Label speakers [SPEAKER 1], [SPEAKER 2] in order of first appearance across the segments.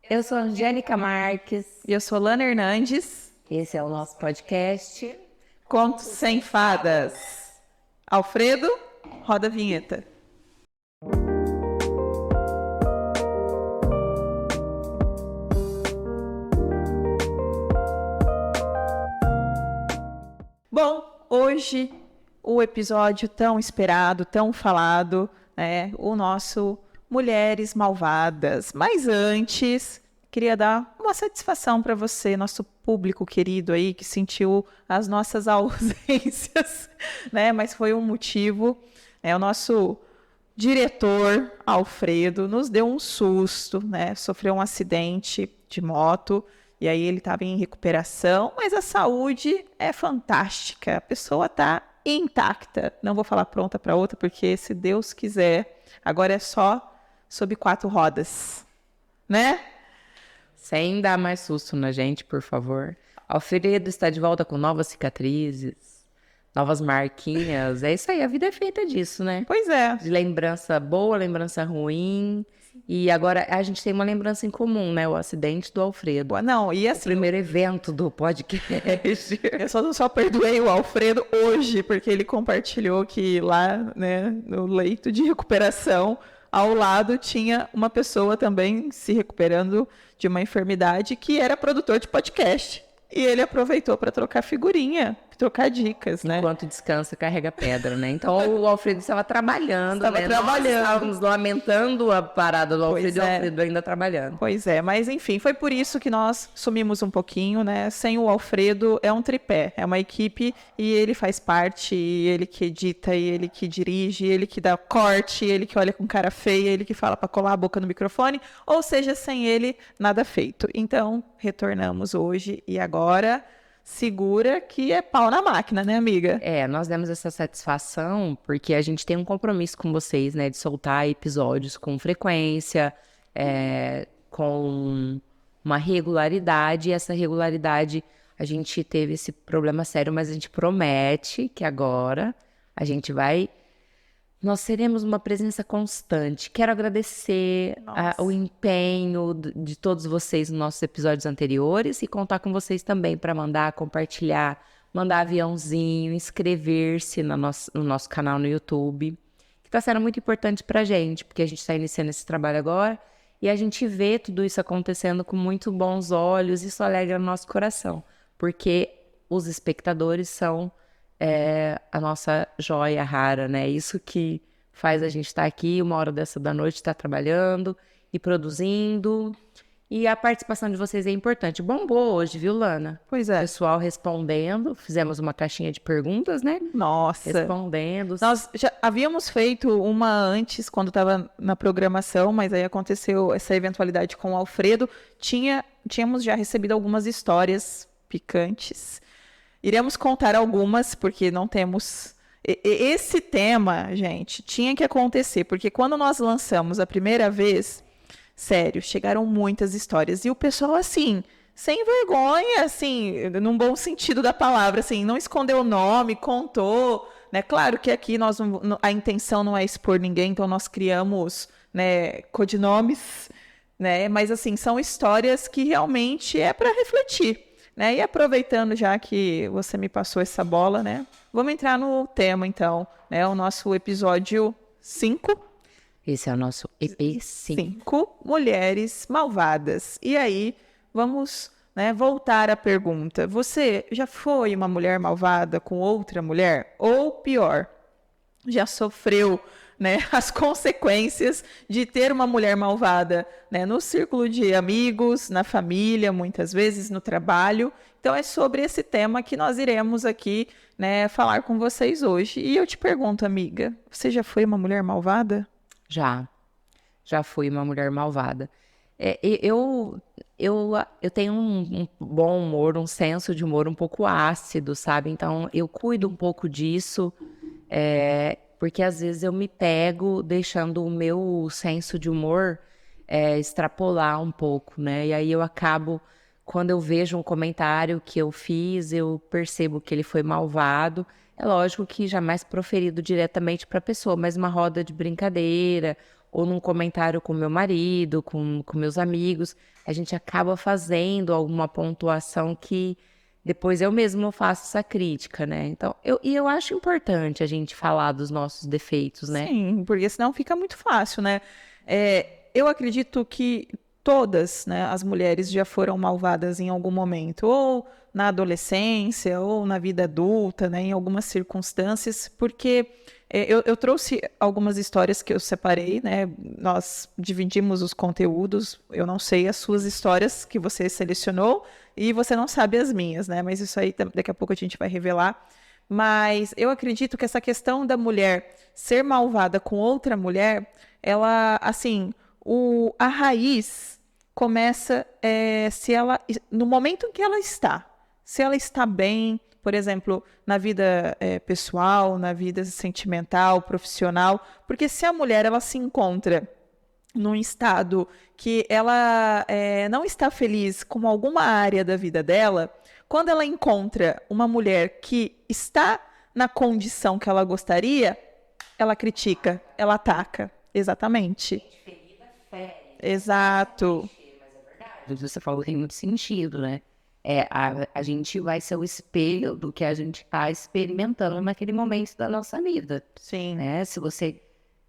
[SPEAKER 1] Eu sou a Angélica Marques.
[SPEAKER 2] E eu sou Lana Hernandes.
[SPEAKER 1] Esse é o nosso podcast
[SPEAKER 2] Contos Sem Fadas. Alfredo, roda a vinheta. Bom, hoje o episódio tão esperado, tão falado, né? O nosso Mulheres Malvadas. Mas antes, queria dar uma satisfação para você, nosso público querido aí, que sentiu as nossas ausências, né? Mas foi um motivo, né? O nosso diretor, Alfredo, nos deu um susto, né? Sofreu um acidente de moto. E aí ele estava em recuperação, mas a saúde é fantástica. A pessoa está intacta. Não vou falar pronta para outra, porque se Deus quiser, agora é só sob 4 rodas, né?
[SPEAKER 1] Sem dar mais susto na gente, por favor. Alfredo está de volta com novas cicatrizes, novas marquinhas. É isso aí, a vida é feita disso, né?
[SPEAKER 2] Pois é.
[SPEAKER 1] De lembrança boa, lembrança ruim. E agora a gente tem uma lembrança em comum, né? O acidente do Alfredo.
[SPEAKER 2] Não, e
[SPEAKER 1] O
[SPEAKER 2] assim,
[SPEAKER 1] primeiro evento do podcast.
[SPEAKER 2] eu só perdoei o Alfredo hoje, porque ele compartilhou que lá, né, no leito de recuperação, ao lado tinha uma pessoa também se recuperando de uma enfermidade que era produtor de podcast. E ele aproveitou para trocar figurinha, trocar dicas, né?
[SPEAKER 1] Enquanto descansa, carrega pedra, né? Então o Alfredo estava trabalhando,
[SPEAKER 2] Estava
[SPEAKER 1] né?
[SPEAKER 2] trabalhando.
[SPEAKER 1] Nós estávamos lamentando a parada do Alfredo e o
[SPEAKER 2] Pois é.
[SPEAKER 1] Alfredo ainda trabalhando.
[SPEAKER 2] Pois é, mas enfim, foi por isso que nós sumimos um pouquinho, né? Sem o Alfredo é um tripé, é uma equipe e ele faz parte, e ele que edita, e ele que dirige, ele que dá corte, ele que olha com cara feia, ele que fala para colar a boca no microfone, ou seja, sem ele nada feito. Então, retornamos hoje e agora segura que é pau na máquina, né, amiga?
[SPEAKER 1] É, nós demos essa satisfação porque a gente tem um compromisso com vocês, né? De soltar episódios com frequência, com uma regularidade. E essa regularidade, a gente teve esse problema sério, mas a gente promete que agora a gente vai... Nós seremos uma presença constante. Quero agradecer o empenho de todos vocês nos nossos episódios anteriores e contar com vocês também para mandar, compartilhar, mandar aviãozinho, inscrever-se no nosso canal no YouTube, que está sendo muito importante para a gente, porque a gente está iniciando esse trabalho agora e a gente vê tudo isso acontecendo com muito bons olhos. Isso alegra o nosso coração, porque os espectadores são... a nossa joia rara, né? Isso que faz a gente estar aqui uma hora dessa da noite, estar trabalhando e produzindo. E a participação de vocês é importante. Bombou hoje, viu, Lana?
[SPEAKER 2] Pois
[SPEAKER 1] O
[SPEAKER 2] é.
[SPEAKER 1] pessoal respondendo. Fizemos uma caixinha de perguntas, né?
[SPEAKER 2] Nossa.
[SPEAKER 1] Respondendo.
[SPEAKER 2] Nós já havíamos feito uma antes, quando estava na programação, mas aí aconteceu essa eventualidade com o Alfredo. Tínhamos já recebido algumas histórias picantes. Iremos contar algumas, porque não temos... Esse tema, gente, tinha que acontecer, porque quando nós lançamos a primeira vez, sério, chegaram muitas histórias. E o pessoal, assim, sem vergonha, assim, num bom sentido da palavra, assim, não escondeu o nome, contou, né? Claro que aqui a intenção não é expor ninguém, então nós criamos, né, codinomes, né? Mas, assim, são histórias que realmente é para refletir. Né? E aproveitando já que você me passou essa bola, né? Vamos entrar no tema, então, né? O nosso episódio 5.
[SPEAKER 1] Esse é o nosso EP
[SPEAKER 2] 5 Mulheres Malvadas. E aí, vamos, né, voltar à pergunta. Você já foi uma mulher malvada com outra mulher? Ou pior, já sofreu, né, as consequências de ter uma mulher malvada, né, no círculo de amigos, na família, muitas vezes no trabalho. Então é sobre esse tema que nós iremos aqui, né, falar com vocês hoje. E eu te pergunto, amiga, você já foi uma mulher malvada?
[SPEAKER 1] Já fui uma mulher malvada. Eu tenho um bom humor, um senso de humor um pouco ácido, sabe? Então eu cuido um pouco disso. Porque às vezes eu me pego deixando o meu senso de humor extrapolar um pouco, né? E aí eu acabo, quando eu vejo um comentário que eu fiz, eu percebo que ele foi malvado. É lógico que jamais proferido diretamente para a pessoa, mas uma roda de brincadeira ou num comentário com meu marido, com meus amigos, a gente acaba fazendo alguma pontuação que depois eu mesmo faço essa crítica, né? Então, eu acho importante a gente falar dos nossos defeitos, né?
[SPEAKER 2] Sim, porque senão fica muito fácil, né? Eu acredito que todas, né, as mulheres já foram malvadas em algum momento, ou na adolescência, ou na vida adulta, né, em algumas circunstâncias, porque eu trouxe algumas histórias que eu separei, né? Nós dividimos os conteúdos, eu não sei as suas histórias que você selecionou, e você não sabe as minhas, né? Mas isso aí daqui a pouco a gente vai revelar. Mas eu acredito que essa questão da mulher ser malvada com outra mulher, ela, assim, a raiz começa no momento em que ela está. Se ela está bem, por exemplo, na vida pessoal, na vida sentimental, profissional, porque se a mulher ela se encontra num estado que ela não está feliz com alguma área da vida dela, quando ela encontra uma mulher que está na condição que ela gostaria, ela critica, ela ataca. Exatamente. Exato.
[SPEAKER 1] Você falou tem muito sentido, né? A gente vai ser o espelho do que a gente está experimentando naquele momento da nossa vida,
[SPEAKER 2] Sim.
[SPEAKER 1] né? Se você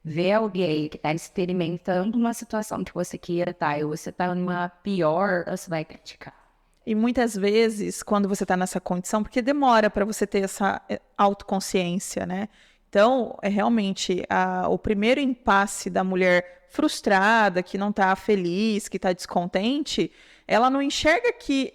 [SPEAKER 1] vê alguém que está experimentando uma situação que você queira estar, e você está numa pior, você vai criticar.
[SPEAKER 2] E muitas vezes, quando você está nessa condição, porque demora para você ter essa autoconsciência, né? Então, é realmente o primeiro impasse da mulher frustrada, que não está feliz, que está descontente, ela não enxerga que,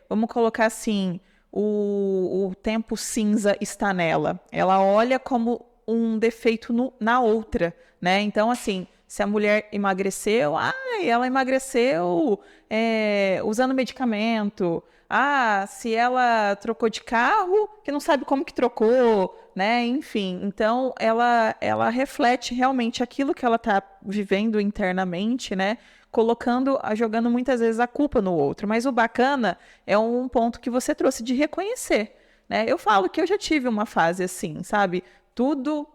[SPEAKER 2] vamos colocar assim, o tempo cinza está nela. Ela olha como um defeito na outra, né? Então, assim, se a mulher emagreceu, ela emagreceu usando medicamento. Se ela trocou de carro, que não sabe como que trocou, né? Enfim, então ela reflete realmente aquilo que ela está vivendo internamente, né? Jogando muitas vezes a culpa no outro. Mas o bacana é um ponto que você trouxe de reconhecer, né? Eu falo que eu já tive uma fase assim, sabe? Tudo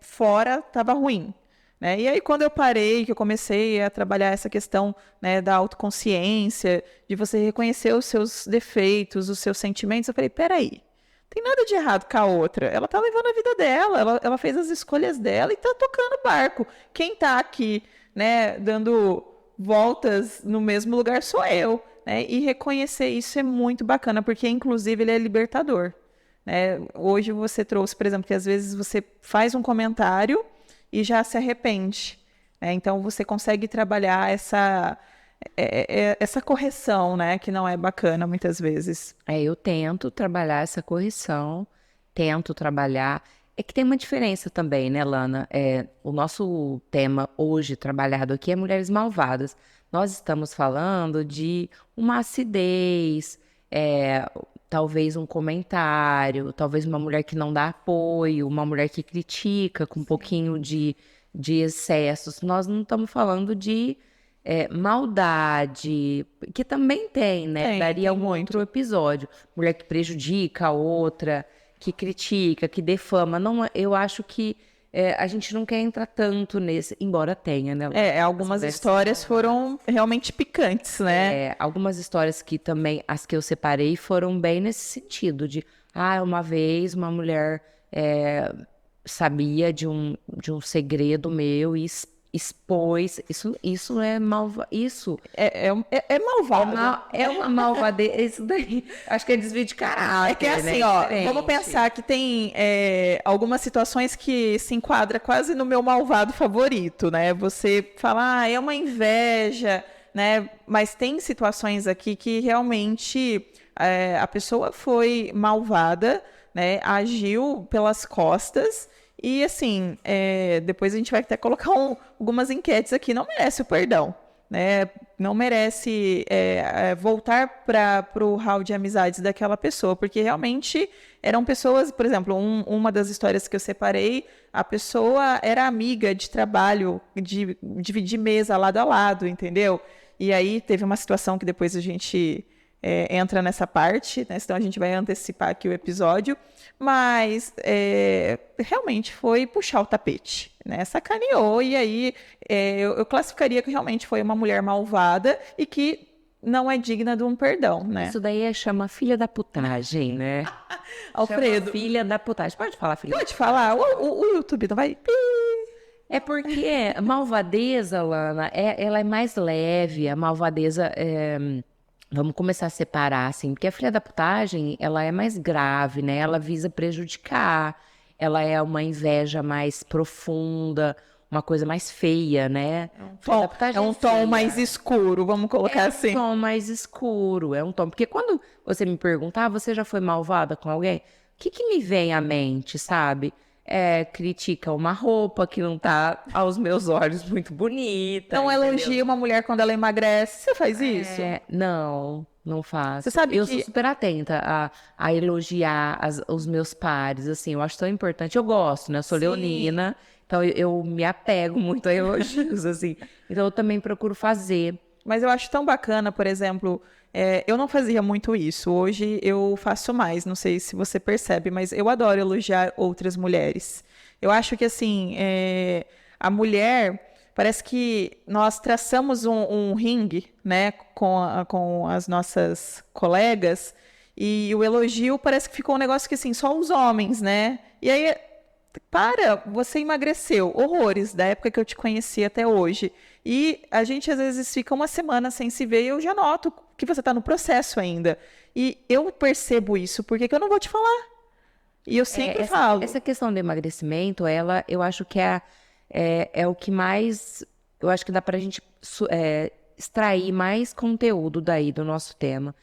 [SPEAKER 2] fora estava ruim. Né? E aí, quando eu parei, que eu comecei a trabalhar essa questão, né, da autoconsciência, de você reconhecer os seus defeitos, os seus sentimentos, eu falei, peraí, tem nada de errado com a outra. Ela tá levando a vida dela, ela fez as escolhas dela e tá tocando o barco. Quem tá aqui, né, dando voltas no mesmo lugar sou eu. Né? E reconhecer isso é muito bacana, porque, inclusive, ele é libertador. Né? Hoje você trouxe, por exemplo, que às vezes você faz um comentário e já se arrepende. Né? Então, você consegue trabalhar essa correção, né? Que não é bacana muitas vezes.
[SPEAKER 1] Eu tento trabalhar essa correção, tento trabalhar. É que tem uma diferença também, né, Lana? O nosso tema hoje trabalhado aqui é Mulheres Malvadas. Nós estamos falando de uma acidez, talvez um comentário, talvez uma mulher que não dá apoio, uma mulher que critica com um pouquinho de excessos. Nós não estamos falando de maldade, que também tem, né? Daria um outro episódio. Mulher que prejudica a outra, que critica, que defama. Não, eu acho que a gente não quer entrar tanto nesse, embora tenha, né?
[SPEAKER 2] Algumas histórias foram realmente picantes, né?
[SPEAKER 1] Algumas histórias que também, as que eu separei, foram bem nesse sentido, de, uma vez uma mulher sabia de um segredo meu e expôs, isso é malvado, isso
[SPEAKER 2] é malvado.
[SPEAKER 1] é uma malvadeza, isso daí, acho que é desvio de caráter.
[SPEAKER 2] É que assim, né? Vamos pensar que tem algumas situações que se enquadra quase no meu malvado favorito, né? Você fala, é uma inveja, né? Mas tem situações aqui que realmente a pessoa foi malvada, né? Agiu pelas costas. E, assim, depois a gente vai até colocar algumas enquetes aqui. Não merece o perdão, né? Não merece voltar para o hall de amizades daquela pessoa, porque realmente eram pessoas, por exemplo, uma das histórias que eu separei, a pessoa era amiga de trabalho, de dividir mesa lado a lado, entendeu? E aí teve uma situação que depois a gente entra nessa parte, né? Senão a gente vai antecipar aqui o episódio, mas realmente foi puxar o tapete, né? Sacaneou, e aí eu classificaria que realmente foi uma mulher malvada e que não é digna de um perdão, né?
[SPEAKER 1] Isso daí chama filha da putagem, né?
[SPEAKER 2] Alfredo,
[SPEAKER 1] Chama filha da putagem. Pode falar filha da
[SPEAKER 2] pode falar? O YouTube não vai...
[SPEAKER 1] É porque a malvadeza, Lana, ela é mais leve. A malvadeza, vamos começar a separar, assim, porque a filha da putagem, ela é mais grave, né? Ela visa prejudicar, ela é uma inveja mais profunda, uma coisa mais feia, né? Filha da putagem
[SPEAKER 2] É um tom
[SPEAKER 1] feia.
[SPEAKER 2] mais escuro, vamos colocar assim.
[SPEAKER 1] É um tom mais escuro, é um tom. Porque quando você me perguntar, você já foi malvada com alguém? O que me vem à mente, sabe? Critica uma roupa que não tá aos meus olhos muito bonita.
[SPEAKER 2] Não
[SPEAKER 1] entendeu?
[SPEAKER 2] elogia uma mulher quando ela emagrece. Você faz isso?
[SPEAKER 1] Não faço.
[SPEAKER 2] Você sabe
[SPEAKER 1] eu
[SPEAKER 2] que-
[SPEAKER 1] sou super atenta a elogiar os meus pares, assim, eu acho tão importante. Eu gosto, né? Eu sou
[SPEAKER 2] Sim.
[SPEAKER 1] leonina, então eu me apego muito a elogios, assim. Então eu também procuro fazer.
[SPEAKER 2] Mas eu acho tão bacana, por exemplo, eu não fazia muito isso. Hoje eu faço mais. Não sei se você percebe, mas eu adoro elogiar outras mulheres. Eu acho que, assim, a mulher... Parece que nós traçamos um ringue, né, com as nossas colegas, e o elogio parece que ficou um negócio que, assim, só os homens, né? E aí, você emagreceu, horrores, da época que eu te conheci até hoje. E a gente, às vezes, fica uma semana sem se ver e eu já noto que você está no processo ainda. E eu percebo isso, porque que eu não vou te falar? E eu sempre falo.
[SPEAKER 1] Essa questão do emagrecimento, eu acho que é o que mais. Eu acho que dá pra gente extrair mais conteúdo daí do nosso tema.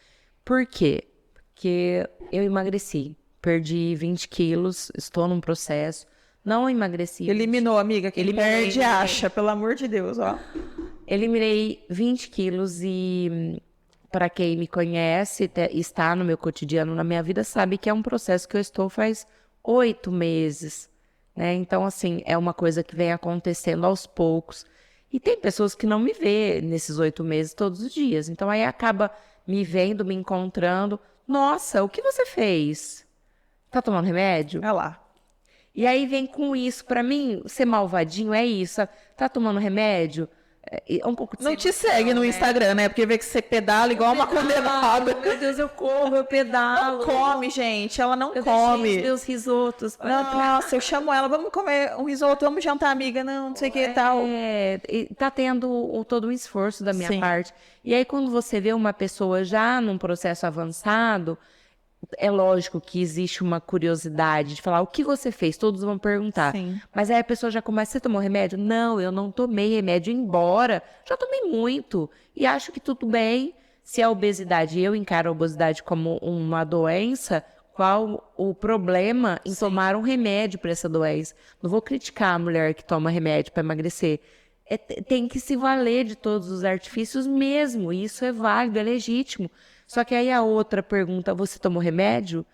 [SPEAKER 1] Por quê? Porque eu emagreci, perdi 20 quilos, estou num processo. Não emagreci.
[SPEAKER 2] Eliminou, amiga. Quem
[SPEAKER 1] Eliminei.
[SPEAKER 2] perde, acha, pelo amor de Deus, ó.
[SPEAKER 1] Eliminei 20 quilos e, para quem me conhece, está no meu cotidiano, na minha vida, sabe que é um processo que eu estou faz 8 meses, né? Então, assim, é uma coisa que vem acontecendo aos poucos. E tem pessoas que não me vê nesses 8 meses todos os dias. Então, aí acaba me vendo, me encontrando. Nossa, o que você fez? Tá tomando remédio?
[SPEAKER 2] Olha lá.
[SPEAKER 1] E aí vem com isso. Pra mim, ser malvadinho é isso. Tá tomando remédio? É um pouco de
[SPEAKER 2] Não te
[SPEAKER 1] sedução,
[SPEAKER 2] segue no
[SPEAKER 1] né?
[SPEAKER 2] Instagram, né? Porque vê que você pedala igual uma condenada.
[SPEAKER 1] Meu Deus, eu corro, eu pedalo.
[SPEAKER 2] Não come, gente. Ela não
[SPEAKER 1] Eu deixei os
[SPEAKER 2] come.
[SPEAKER 1] meus risotos.
[SPEAKER 2] Nossa, eu chamo ela, vamos comer um risoto, vamos jantar, amiga. Não sei o que e tal.
[SPEAKER 1] E tá tendo todo um esforço da minha
[SPEAKER 2] Sim.
[SPEAKER 1] parte. E aí, quando você vê uma pessoa já num processo avançado, é lógico que existe uma curiosidade de falar o que você fez, todos vão perguntar.
[SPEAKER 2] Sim.
[SPEAKER 1] Mas aí a pessoa já começa, você tomou remédio? Não, eu não tomei remédio, embora já tomei muito. E acho que tudo bem. Se a obesidade, eu encaro a obesidade como uma doença, qual o problema em tomar um remédio para essa doença? Não vou criticar a mulher que toma remédio para emagrecer. Tem que se valer de todos os artifícios mesmo. E isso é válido, é legítimo. Só que aí a outra pergunta, você tomou remédio?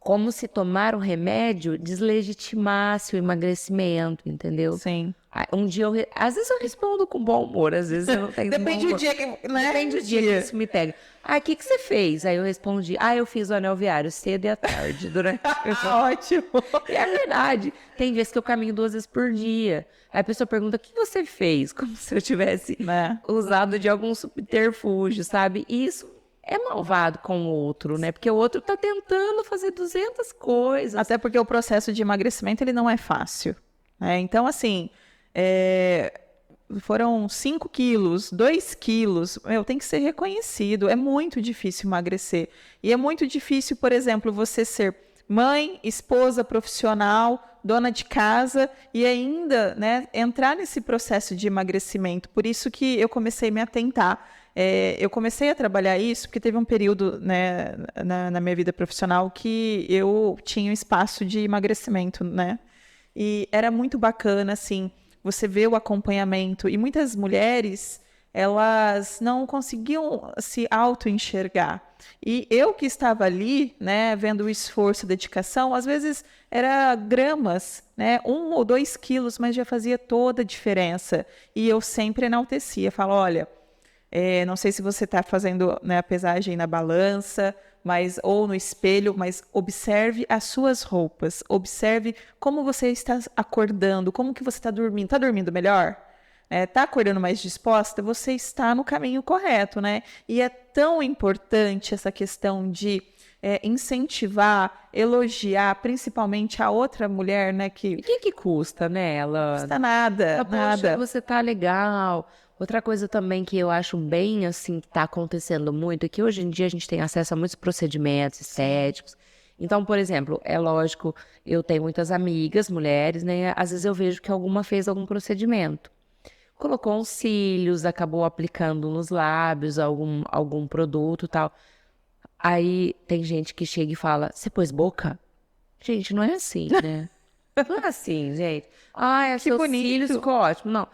[SPEAKER 1] Como se tomar um remédio deslegitimasse o emagrecimento, entendeu?
[SPEAKER 2] Sim.
[SPEAKER 1] Um dia às vezes eu respondo com bom humor, às vezes eu não tenho bom
[SPEAKER 2] Depende do
[SPEAKER 1] humor.
[SPEAKER 2] dia que, né?
[SPEAKER 1] Depende do dia que isso me pega. O que você fez? Aí eu respondi, eu fiz o anel viário cedo e à tarde, durante...
[SPEAKER 2] Ótimo.
[SPEAKER 1] E é verdade. Tem vezes que eu caminho 2 vezes por dia. Aí a pessoa pergunta, o que você fez? Como se eu tivesse
[SPEAKER 2] Né?
[SPEAKER 1] usado de algum subterfúgio, sabe? E isso é malvado com o outro, né? Porque o outro tá tentando fazer 200 coisas.
[SPEAKER 2] Até porque o processo de emagrecimento, ele não é fácil, né? Então, assim, foram 5 quilos, 2 quilos, tem que ser reconhecido. É muito difícil emagrecer. E é muito difícil, por exemplo, você ser mãe, esposa, profissional, dona de casa e ainda, né, entrar nesse processo de emagrecimento. Por isso que eu comecei a me atentar. Eu comecei a trabalhar isso porque teve um período, né, na minha vida profissional que eu tinha um espaço de emagrecimento, né? E era muito bacana, assim, você vê o acompanhamento. E muitas mulheres, elas não conseguiam se auto-enxergar. E eu que estava ali, né, vendo o esforço, a dedicação, às vezes era gramas, né, 1 ou 2 quilos, mas já fazia toda a diferença. E eu sempre enaltecia, falo, olha, Não sei se você está fazendo, né, a pesagem na balança, ou no espelho, mas observe as suas roupas, observe como você está acordando, como que você está dormindo melhor? Está acordando mais disposta? Você está no caminho correto, né? E é tão importante essa questão de incentivar, elogiar, principalmente a outra mulher, né?
[SPEAKER 1] E o que custa, né, ela?
[SPEAKER 2] Não custa nada,
[SPEAKER 1] Poxa,
[SPEAKER 2] nada.
[SPEAKER 1] você tá legal. Outra coisa também que eu acho bem, assim, que tá acontecendo muito, é que hoje em dia a gente tem acesso a muitos procedimentos estéticos. Então, por exemplo, é lógico, eu tenho muitas amigas, mulheres, né? Às vezes eu vejo que alguma fez algum procedimento. Colocou uns cílios, acabou aplicando nos lábios algum produto e tal. Aí tem gente que chega e fala, você pôs boca? Gente, não é assim, né? Não é assim, gente. Ah, é
[SPEAKER 2] Que
[SPEAKER 1] seus
[SPEAKER 2] bonito.
[SPEAKER 1] cílios ficou ótimo. Não.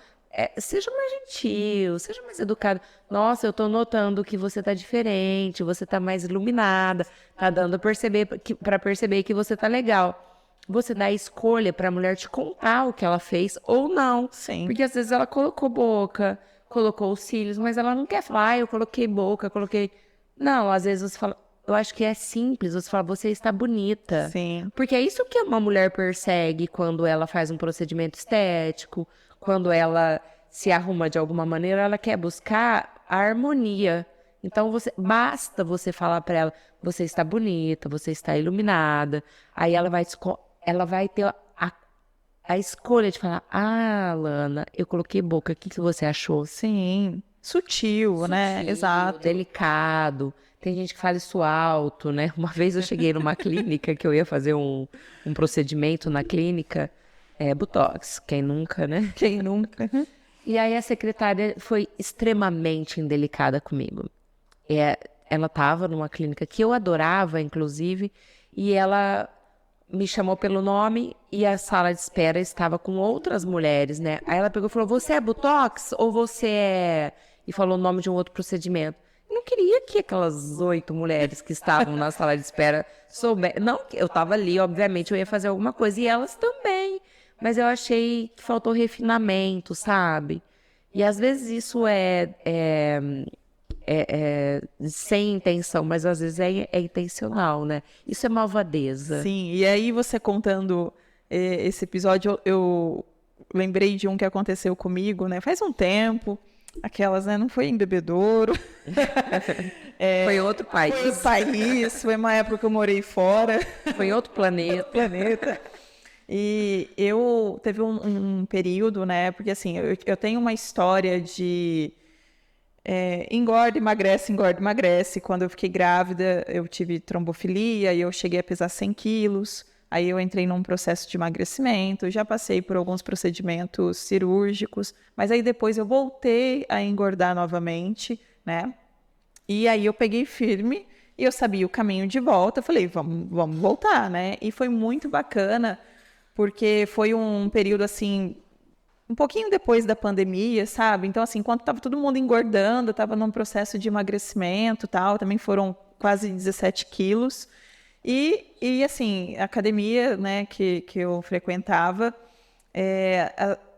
[SPEAKER 1] Seja mais gentil, seja mais educado. Nossa, eu tô notando que você tá diferente, você tá mais iluminada, tá dando pra perceber que você tá legal. Você dá a escolha pra mulher te contar o que ela fez ou não.
[SPEAKER 2] Sim.
[SPEAKER 1] Porque às vezes ela colocou boca, colocou os cílios, mas ela não quer falar, eu coloquei boca, coloquei. Não, às vezes você fala, eu acho que é simples, você fala, você está bonita.
[SPEAKER 2] Sim.
[SPEAKER 1] Porque é isso que uma mulher persegue quando ela faz um procedimento estético, quando ela se arruma de alguma maneira, ela quer buscar a harmonia. Então, basta você falar para ela, você está bonita, você está iluminada. Aí ela vai ter a escolha de falar, ah, Lana, eu coloquei boca, o que você achou?
[SPEAKER 2] Sim. Sutil, né?
[SPEAKER 1] Sutil,
[SPEAKER 2] Exato.
[SPEAKER 1] delicado. Tem gente que fala isso alto, né? Uma vez eu cheguei numa clínica que eu ia fazer um procedimento na clínica, Botox, quem nunca, né?
[SPEAKER 2] Quem nunca?
[SPEAKER 1] E aí a secretária foi extremamente indelicada comigo. Ela estava numa clínica que eu adorava, inclusive, e ela me chamou pelo nome e a sala de espera estava com outras mulheres, né? Aí ela pegou e falou, você é Botox ou você é... E falou o nome de um outro procedimento. Eu não queria que aquelas 8 mulheres que estavam na sala de espera soubessem. Não, eu estava ali, obviamente, eu ia fazer alguma coisa. E elas também. Mas eu achei que faltou refinamento, sabe? E às vezes isso sem intenção, mas às vezes é intencional, né? Isso é malvadeza.
[SPEAKER 2] Sim, e aí você contando esse episódio, eu lembrei de um que aconteceu comigo, né? Faz um tempo, aquelas, né? Não foi em Bebedouro.
[SPEAKER 1] Foi outro país.
[SPEAKER 2] Foi outro país, foi uma época que eu morei fora.
[SPEAKER 1] Foi em outro planeta.
[SPEAKER 2] E teve um período, né? Porque assim, eu tenho uma história de engorda, emagrece. Quando eu fiquei grávida, eu tive trombofilia e eu cheguei a pesar 100 quilos. Aí eu entrei num processo de emagrecimento, já passei por alguns procedimentos cirúrgicos, mas aí depois eu voltei a engordar novamente, né? E aí eu peguei firme e eu sabia o caminho de volta. Falei, vamos voltar, né? E foi muito bacana, porque foi um período assim, um pouquinho depois da pandemia, sabe? Então, assim, enquanto estava todo mundo engordando, estava num processo de emagrecimento e tal, também foram quase 17 quilos. E assim, a academia, né, que eu frequentava,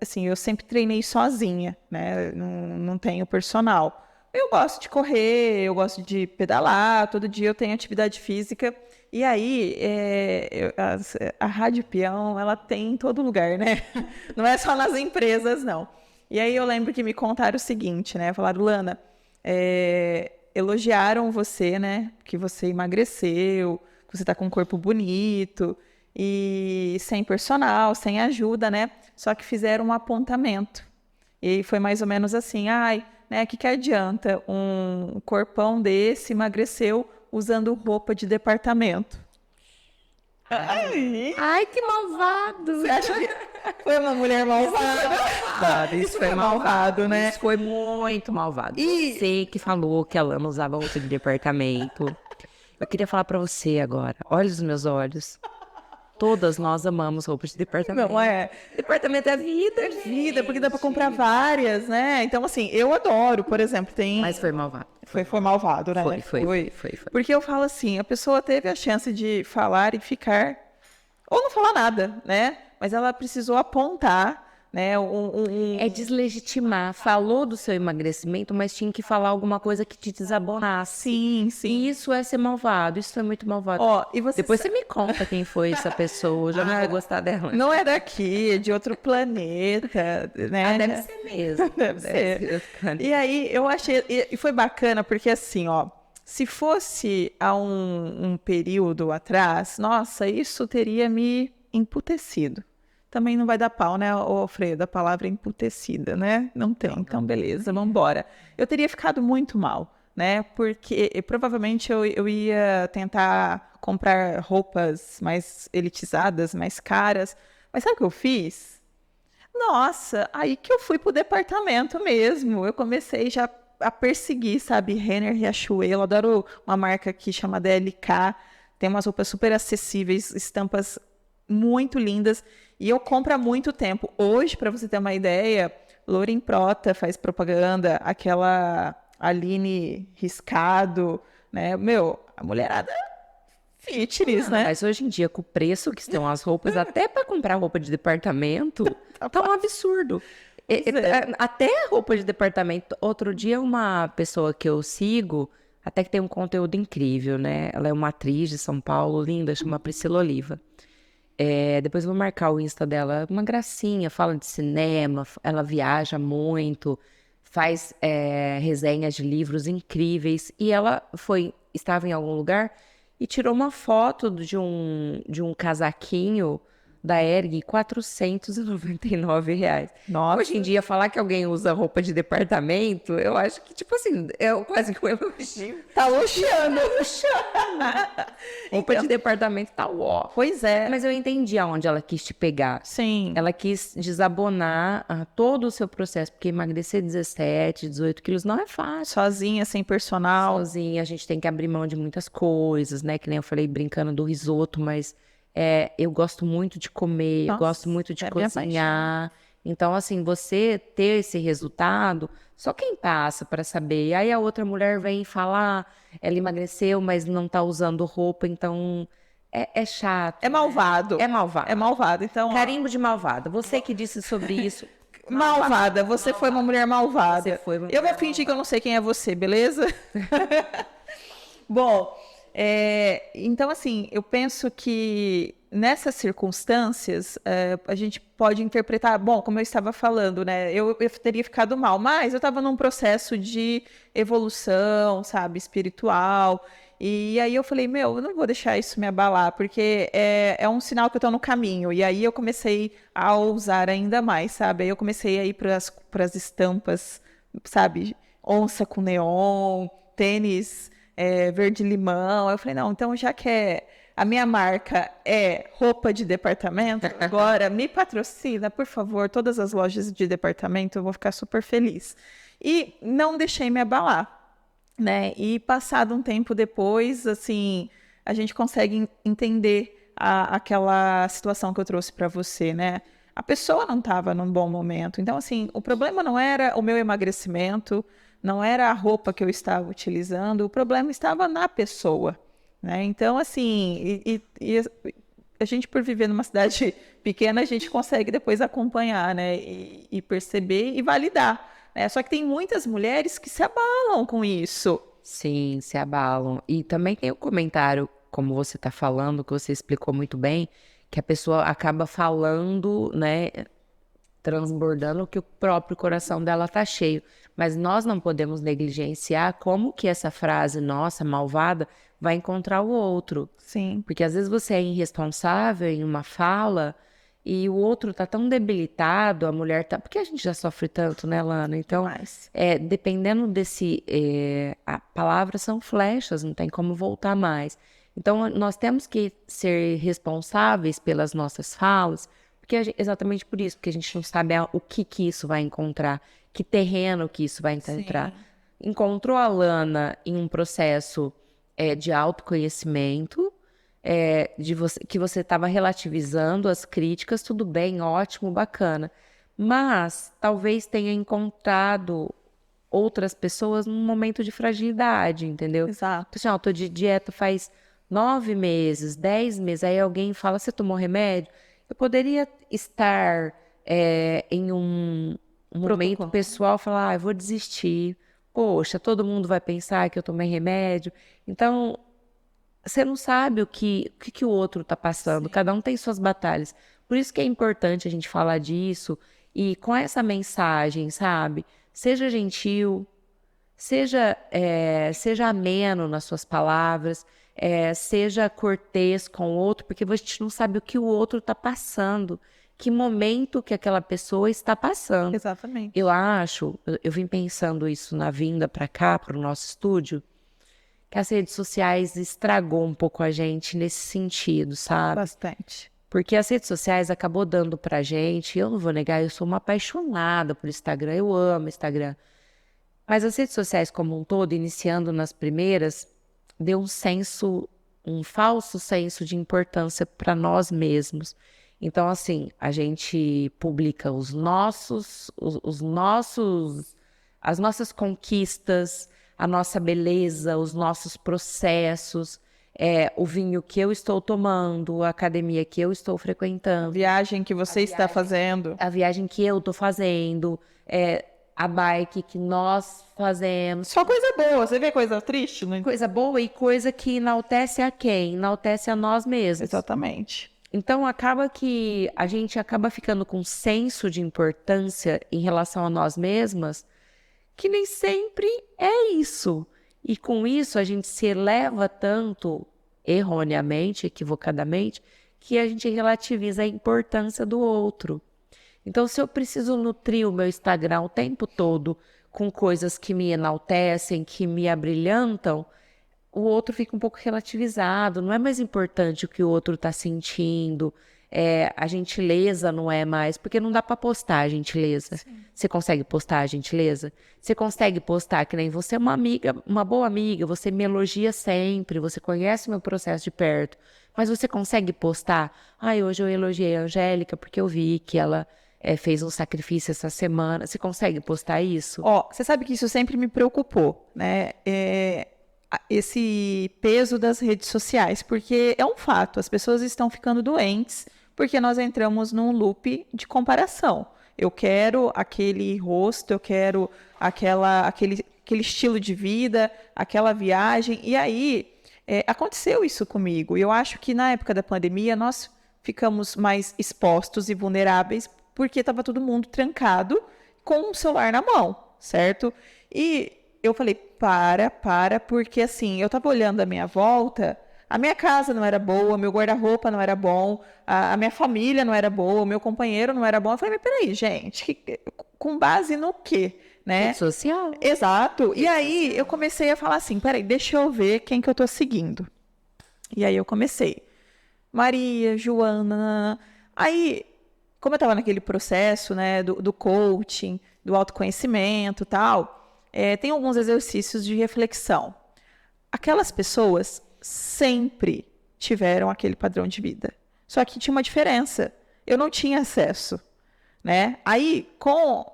[SPEAKER 2] assim, eu sempre treinei sozinha, né? Não tenho personal. Eu gosto de correr, eu gosto de pedalar, todo dia eu tenho atividade física. E aí, a Rádio Peão, ela tem em todo lugar, né? Não é só nas empresas, não. E aí eu lembro que me contaram o seguinte, né? Falaram, Lana, elogiaram você, né? Que você emagreceu, que você tá com um corpo bonito, e sem personal, sem ajuda, né? Só que fizeram um apontamento. E foi mais ou menos assim, ai, né? Que adianta um corpão desse emagreceu usando roupa de departamento.
[SPEAKER 1] Ai, que malvado!
[SPEAKER 2] Você acha que foi uma mulher malvada?
[SPEAKER 1] Isso
[SPEAKER 2] foi malvado, né?
[SPEAKER 1] Isso foi muito malvado.
[SPEAKER 2] E-
[SPEAKER 1] Você que falou que a Lana usava roupa de departamento. Eu queria falar pra você agora. Olha os meus olhos. Todas nós amamos roupa de departamento.
[SPEAKER 2] Não é?
[SPEAKER 1] Departamento é vida,
[SPEAKER 2] Vida, porque dá pra comprar várias, né? Então, assim, eu adoro, por exemplo, tem...
[SPEAKER 1] Mas foi malvado.
[SPEAKER 2] Foi malvado, né?
[SPEAKER 1] Foi.
[SPEAKER 2] Porque eu falo assim, a pessoa teve a chance de falar e ficar, ou não falar nada, né? Mas ela precisou apontar, né?
[SPEAKER 1] É deslegitimar. Falou do seu emagrecimento, mas tinha que falar alguma coisa que te desabonasse.
[SPEAKER 2] Sim, sim.
[SPEAKER 1] E isso é ser malvado, isso é muito malvado.
[SPEAKER 2] Ó, e você
[SPEAKER 1] Depois você me conta quem foi essa pessoa, eu já não vou gostar dela.
[SPEAKER 2] não é daqui, é de outro planeta, né?
[SPEAKER 1] Deve ser mesmo.
[SPEAKER 2] Deve ser. E aí eu achei, e foi bacana, porque assim, ó, se fosse há um período atrás, nossa, isso teria me emputecido. Também não vai dar pau, né, ô Alfredo? A palavra emputecida, né? Não tem, então beleza, vamos embora. Eu teria ficado muito mal, né? Porque provavelmente eu ia tentar comprar roupas mais elitizadas, mais caras. Mas sabe o que eu fiz? Nossa, aí que eu fui pro departamento mesmo. Eu comecei já a perseguir, sabe? Renner, Riachuelo, adoro uma marca aqui chamada LK. Tem umas roupas super acessíveis, estampas muito lindas. E eu compro há muito tempo. Hoje, para você ter uma ideia, Loren Prota faz propaganda, aquela Aline Riscado, né? Meu, a mulherada fitness, né?
[SPEAKER 1] Mas hoje em dia, com o preço que estão as roupas, até para comprar roupa de departamento, tá um absurdo. Até roupa de departamento. Outro dia, uma pessoa que eu sigo, até que tem um conteúdo incrível, né? Ela é uma atriz de São Paulo, linda, chama Priscila Oliva. Depois eu vou marcar o Insta dela, uma gracinha, fala de cinema, ela viaja muito, faz resenhas de livros incríveis. E ela estava em algum lugar e tirou uma foto de um casaquinho da Erg, R$ 499.
[SPEAKER 2] Nossa.
[SPEAKER 1] Hoje em dia, falar que alguém usa roupa de departamento, eu acho que, tipo assim, é quase que um elogio.
[SPEAKER 2] Tá luxando.
[SPEAKER 1] Roupa de departamento tá ó.
[SPEAKER 2] Pois é.
[SPEAKER 1] Mas eu entendi aonde ela quis te pegar.
[SPEAKER 2] Sim.
[SPEAKER 1] Ela quis desabonar todo o seu processo, porque emagrecer 17, 18 quilos não é fácil.
[SPEAKER 2] Sozinha, sem personal.
[SPEAKER 1] Sozinha, a gente tem que abrir mão de muitas coisas, né? Que nem eu falei brincando do risoto, mas eu gosto muito de comer, eu gosto muito de cozinhar. Então, assim, você ter esse resultado, só quem passa para saber. E aí a outra mulher vem e fala, ela emagreceu, mas não tá usando roupa, então é chato.
[SPEAKER 2] É malvado.
[SPEAKER 1] É malvado.
[SPEAKER 2] É malvado. Então,
[SPEAKER 1] Carimbo de malvada. Você que disse sobre isso.
[SPEAKER 2] Malvada. Você foi uma mulher malvada.
[SPEAKER 1] Você foi uma
[SPEAKER 2] eu vou fingir que eu não sei quem é você, beleza? Bom, então assim, eu penso que nessas circunstâncias a gente pode interpretar, bom, como eu estava falando, né? Eu teria ficado mal, mas eu estava num processo de evolução, sabe, espiritual. E aí eu falei, eu não vou deixar isso me abalar, porque é um sinal que eu estou no caminho. E aí eu comecei a ousar ainda mais, sabe? Aí eu comecei a ir para as estampas, sabe? Onça com neon, tênis verde-limão. Eu falei, não, então já que a minha marca é roupa de departamento, agora me patrocina, por favor, todas as lojas de departamento, eu vou ficar super feliz. E não deixei me abalar. Né? E passado um tempo depois, assim, a gente consegue entender aquela situação que eu trouxe para você, né? A pessoa não estava num bom momento. Então, assim, o problema não era o meu emagrecimento, não era a roupa que eu estava utilizando, o problema estava na pessoa, né? Então, assim, a gente, por viver numa cidade pequena, a gente consegue depois acompanhar, né? E perceber e validar. Só que tem muitas mulheres que se abalam com isso.
[SPEAKER 1] Sim, se abalam. E também tem o comentário, como você está falando, que você explicou muito bem, que a pessoa acaba falando, né, transbordando que o próprio coração dela tá cheio. Mas nós não podemos negligenciar como que essa frase, nossa, malvada, vai encontrar o outro.
[SPEAKER 2] Sim.
[SPEAKER 1] Porque às vezes você é irresponsável em uma fala e o outro tá tão debilitado, a mulher tá... Porque a gente já sofre tanto, né, Lana? Então, dependendo a palavras são flechas, não tem como voltar mais. Então, nós temos que ser responsáveis pelas nossas falas, porque exatamente por isso, porque a gente não sabe o que isso vai encontrar, que terreno que isso vai encontrar. Sim. Encontrou a Lana em um processo de autoconhecimento, que você estava relativizando as críticas, tudo bem, ótimo, bacana. Mas talvez tenha encontrado outras pessoas num momento de fragilidade, entendeu?
[SPEAKER 2] Exato.
[SPEAKER 1] Assim, eu tô de dieta faz 9 meses, 10 meses, aí alguém fala, você tomou remédio? Eu poderia estar em um momento
[SPEAKER 2] Protocolo.
[SPEAKER 1] pessoal, falar, eu vou desistir. Poxa, todo mundo vai pensar que eu tomei remédio. Então, você não sabe o que o outro está passando. Cada um tem suas batalhas. Por isso que é importante a gente falar disso e com essa mensagem, sabe? Seja gentil, seja ameno nas suas palavras, seja cortês com o outro, porque a gente não sabe o que o outro está passando, que momento que aquela pessoa está passando.
[SPEAKER 2] Exatamente.
[SPEAKER 1] Eu vim pensando isso na vinda para cá, para o nosso estúdio, que as redes sociais estragou um pouco a gente nesse sentido, sabe?
[SPEAKER 2] Bastante.
[SPEAKER 1] Porque as redes sociais acabou dando pra gente, eu não vou negar, eu sou uma apaixonada por Instagram, eu amo Instagram. Mas as redes sociais como um todo, iniciando nas primeiras, deu um falso senso de importância para nós mesmos. Então, assim, a gente publica as nossas conquistas, a nossa beleza, os nossos processos, o vinho que eu estou tomando, a academia que eu estou frequentando,
[SPEAKER 2] Viagem que você está fazendo.
[SPEAKER 1] a viagem que eu estou fazendo, a bike que nós fazemos.
[SPEAKER 2] Só coisa boa. Você vê coisa triste? Não...
[SPEAKER 1] Coisa boa e coisa que enaltece a quem? Enaltece a nós mesmos.
[SPEAKER 2] Exatamente.
[SPEAKER 1] Então, acaba que a gente acaba ficando com um senso de importância em relação a nós mesmas, que nem sempre é isso. E com isso, a gente se eleva tanto, erroneamente, equivocadamente, que a gente relativiza a importância do outro. Então, se eu preciso nutrir o meu Instagram o tempo todo com coisas que me enaltecem, que me abrilhantam, o outro fica um pouco relativizado. Não é mais importante o que o outro está sentindo. A gentileza não é mais, porque não dá para postar a gentileza. Sim. Você consegue postar a gentileza? Você consegue postar que nem você é uma amiga, uma boa amiga, você me elogia sempre, você conhece o meu processo de perto, mas você consegue postar? Hoje eu elogiei a Angélica porque eu vi que ela fez um sacrifício essa semana. Você consegue postar isso?
[SPEAKER 2] Você sabe que isso sempre me preocupou, né? Esse peso das redes sociais, porque é um fato, as pessoas estão ficando doentes porque nós entramos num loop de comparação. Eu quero aquele rosto, eu quero aquele estilo de vida, aquela viagem, e aí aconteceu isso comigo. E eu acho que na época da pandemia nós ficamos mais expostos e vulneráveis porque estava todo mundo trancado com o celular na mão, certo? E eu falei, porque assim, eu tava olhando a minha volta, a minha casa não era boa, meu guarda-roupa não era bom, a minha família não era boa, o meu companheiro não era bom. Eu falei, mas peraí, gente, com base no quê? Né?
[SPEAKER 1] Rede social.
[SPEAKER 2] Exato. E aí eu comecei a falar assim, peraí, deixa eu ver quem que eu tô seguindo. E aí eu comecei. Maria, Joana. Aí, como eu tava naquele processo, né, do coaching, do autoconhecimento e tal, tem alguns exercícios de reflexão. Aquelas pessoas sempre tiveram aquele padrão de vida. Só que tinha uma diferença. Eu não tinha acesso, né? Aí, com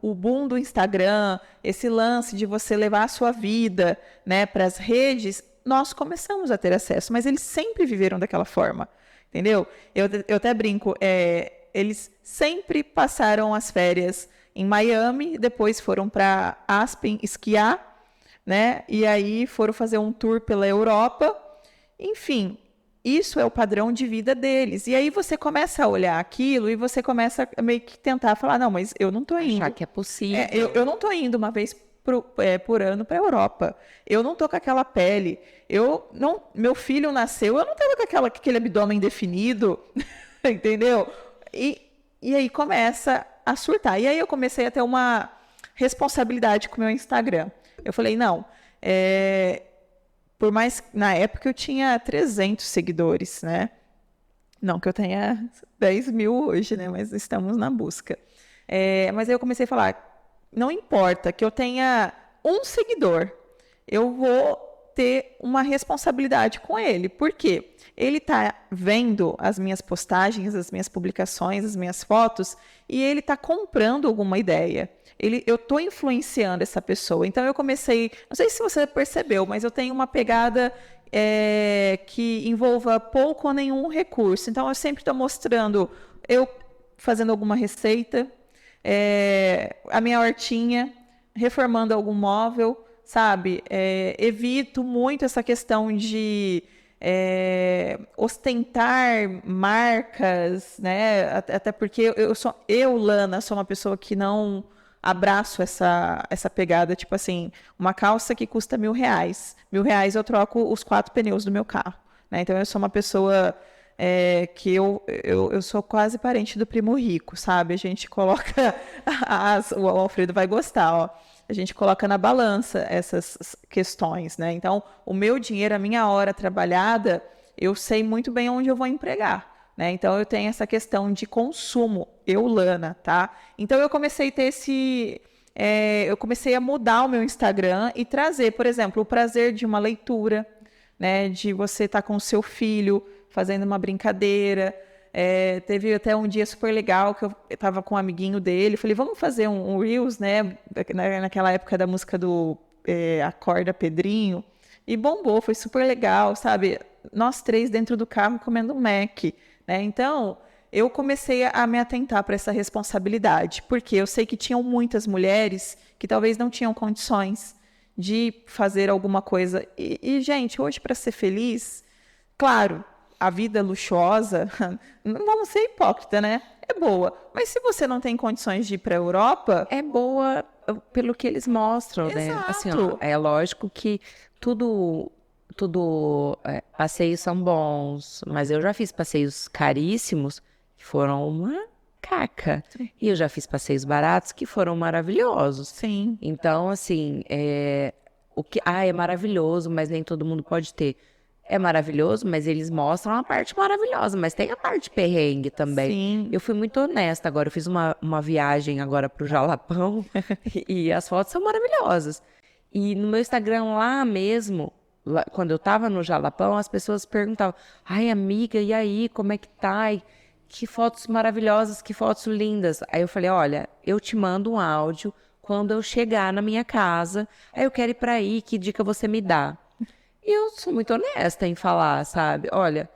[SPEAKER 2] o boom do Instagram, esse lance de você levar a sua vida, né, para as redes, nós começamos a ter acesso, mas eles sempre viveram daquela forma, entendeu? Eu até brinco, eles sempre passaram as férias em Miami, depois foram para Aspen esquiar, né? E aí foram fazer um tour pela Europa. Enfim, isso é o padrão de vida deles. E aí você começa a olhar aquilo e você começa a meio que tentar falar, não, mas eu não estou indo.
[SPEAKER 1] Achar que é possível.
[SPEAKER 2] Eu não estou indo uma vez por ano para a Europa. Eu não estou com aquela pele. Meu filho nasceu, eu não estava com aquele abdômen definido, entendeu? E aí começa a surtar. E aí eu comecei a ter uma responsabilidade com o meu Instagram. Eu falei, não, por mais... Na época eu tinha 300 seguidores, né? Não que eu tenha 10 mil hoje, né? Mas estamos na busca. Mas aí eu comecei a falar, não importa que eu tenha um seguidor, eu vou ter uma responsabilidade com ele. Por quê? Ele está vendo as minhas postagens, as minhas publicações, as minhas fotos, e ele está comprando alguma ideia. Eu estou influenciando essa pessoa. Então, eu comecei... Não sei se você percebeu, mas eu tenho uma pegada que envolva pouco ou nenhum recurso. Então, eu sempre estou mostrando... Eu fazendo alguma receita, a minha hortinha, reformando algum móvel, sabe? Evito muito essa questão de ostentar marcas, né? Até porque Lana, sou uma pessoa que não abraço essa pegada, tipo assim, uma calça que custa R$ 1.000. R$ 1.000 eu troco os 4 pneus do meu carro, né? Então eu sou uma pessoa que eu sou quase parente do primo rico, sabe? A gente coloca, o Alfredo vai gostar, ó. A gente coloca na balança essas questões, né? Então, o meu dinheiro, a minha hora trabalhada, eu sei muito bem onde eu vou empregar, né? Então, eu tenho essa questão de consumo, Lana, tá? Então, eu comecei a ter eu comecei a mudar o meu Instagram e trazer, por exemplo, o prazer de uma leitura, né? De você estar com o seu filho fazendo uma brincadeira. Teve até um dia super legal que eu estava com um amiguinho dele, falei, vamos fazer um Reels, né? Naquela época da música do Acorda Pedrinho, e bombou, foi super legal, sabe? Nós 3 dentro do carro comendo Mac, né? Então, eu comecei a me atentar para essa responsabilidade, porque eu sei que tinham muitas mulheres que talvez não tinham condições de fazer alguma coisa. E gente, hoje, para ser feliz, claro, a vida luxuosa, não vamos ser hipócrita, né? É boa. Mas se você não tem condições de ir para a Europa...
[SPEAKER 1] É boa pelo que eles mostram, né? Assim, ó, é lógico que tudo passeios são bons, mas eu já fiz passeios caríssimos que foram uma caca.
[SPEAKER 2] Sim.
[SPEAKER 1] E eu já fiz passeios baratos que foram maravilhosos.
[SPEAKER 2] Sim.
[SPEAKER 1] Então, assim, é maravilhoso, mas nem todo mundo pode ter. É maravilhoso, mas eles mostram a parte maravilhosa, mas tem a parte perrengue também.
[SPEAKER 2] Sim.
[SPEAKER 1] Eu fui muito honesta agora, eu fiz uma viagem agora pro Jalapão e as fotos são maravilhosas. E no meu Instagram lá mesmo, quando eu tava no Jalapão, as pessoas perguntavam, ai amiga, e aí, como é que tá? E que fotos maravilhosas, que fotos lindas. Aí eu falei, olha, eu te mando um áudio quando eu chegar na minha casa, aí eu quero ir pra aí, que dica você me dá? E eu sou muito honesta em falar, sabe? Olha,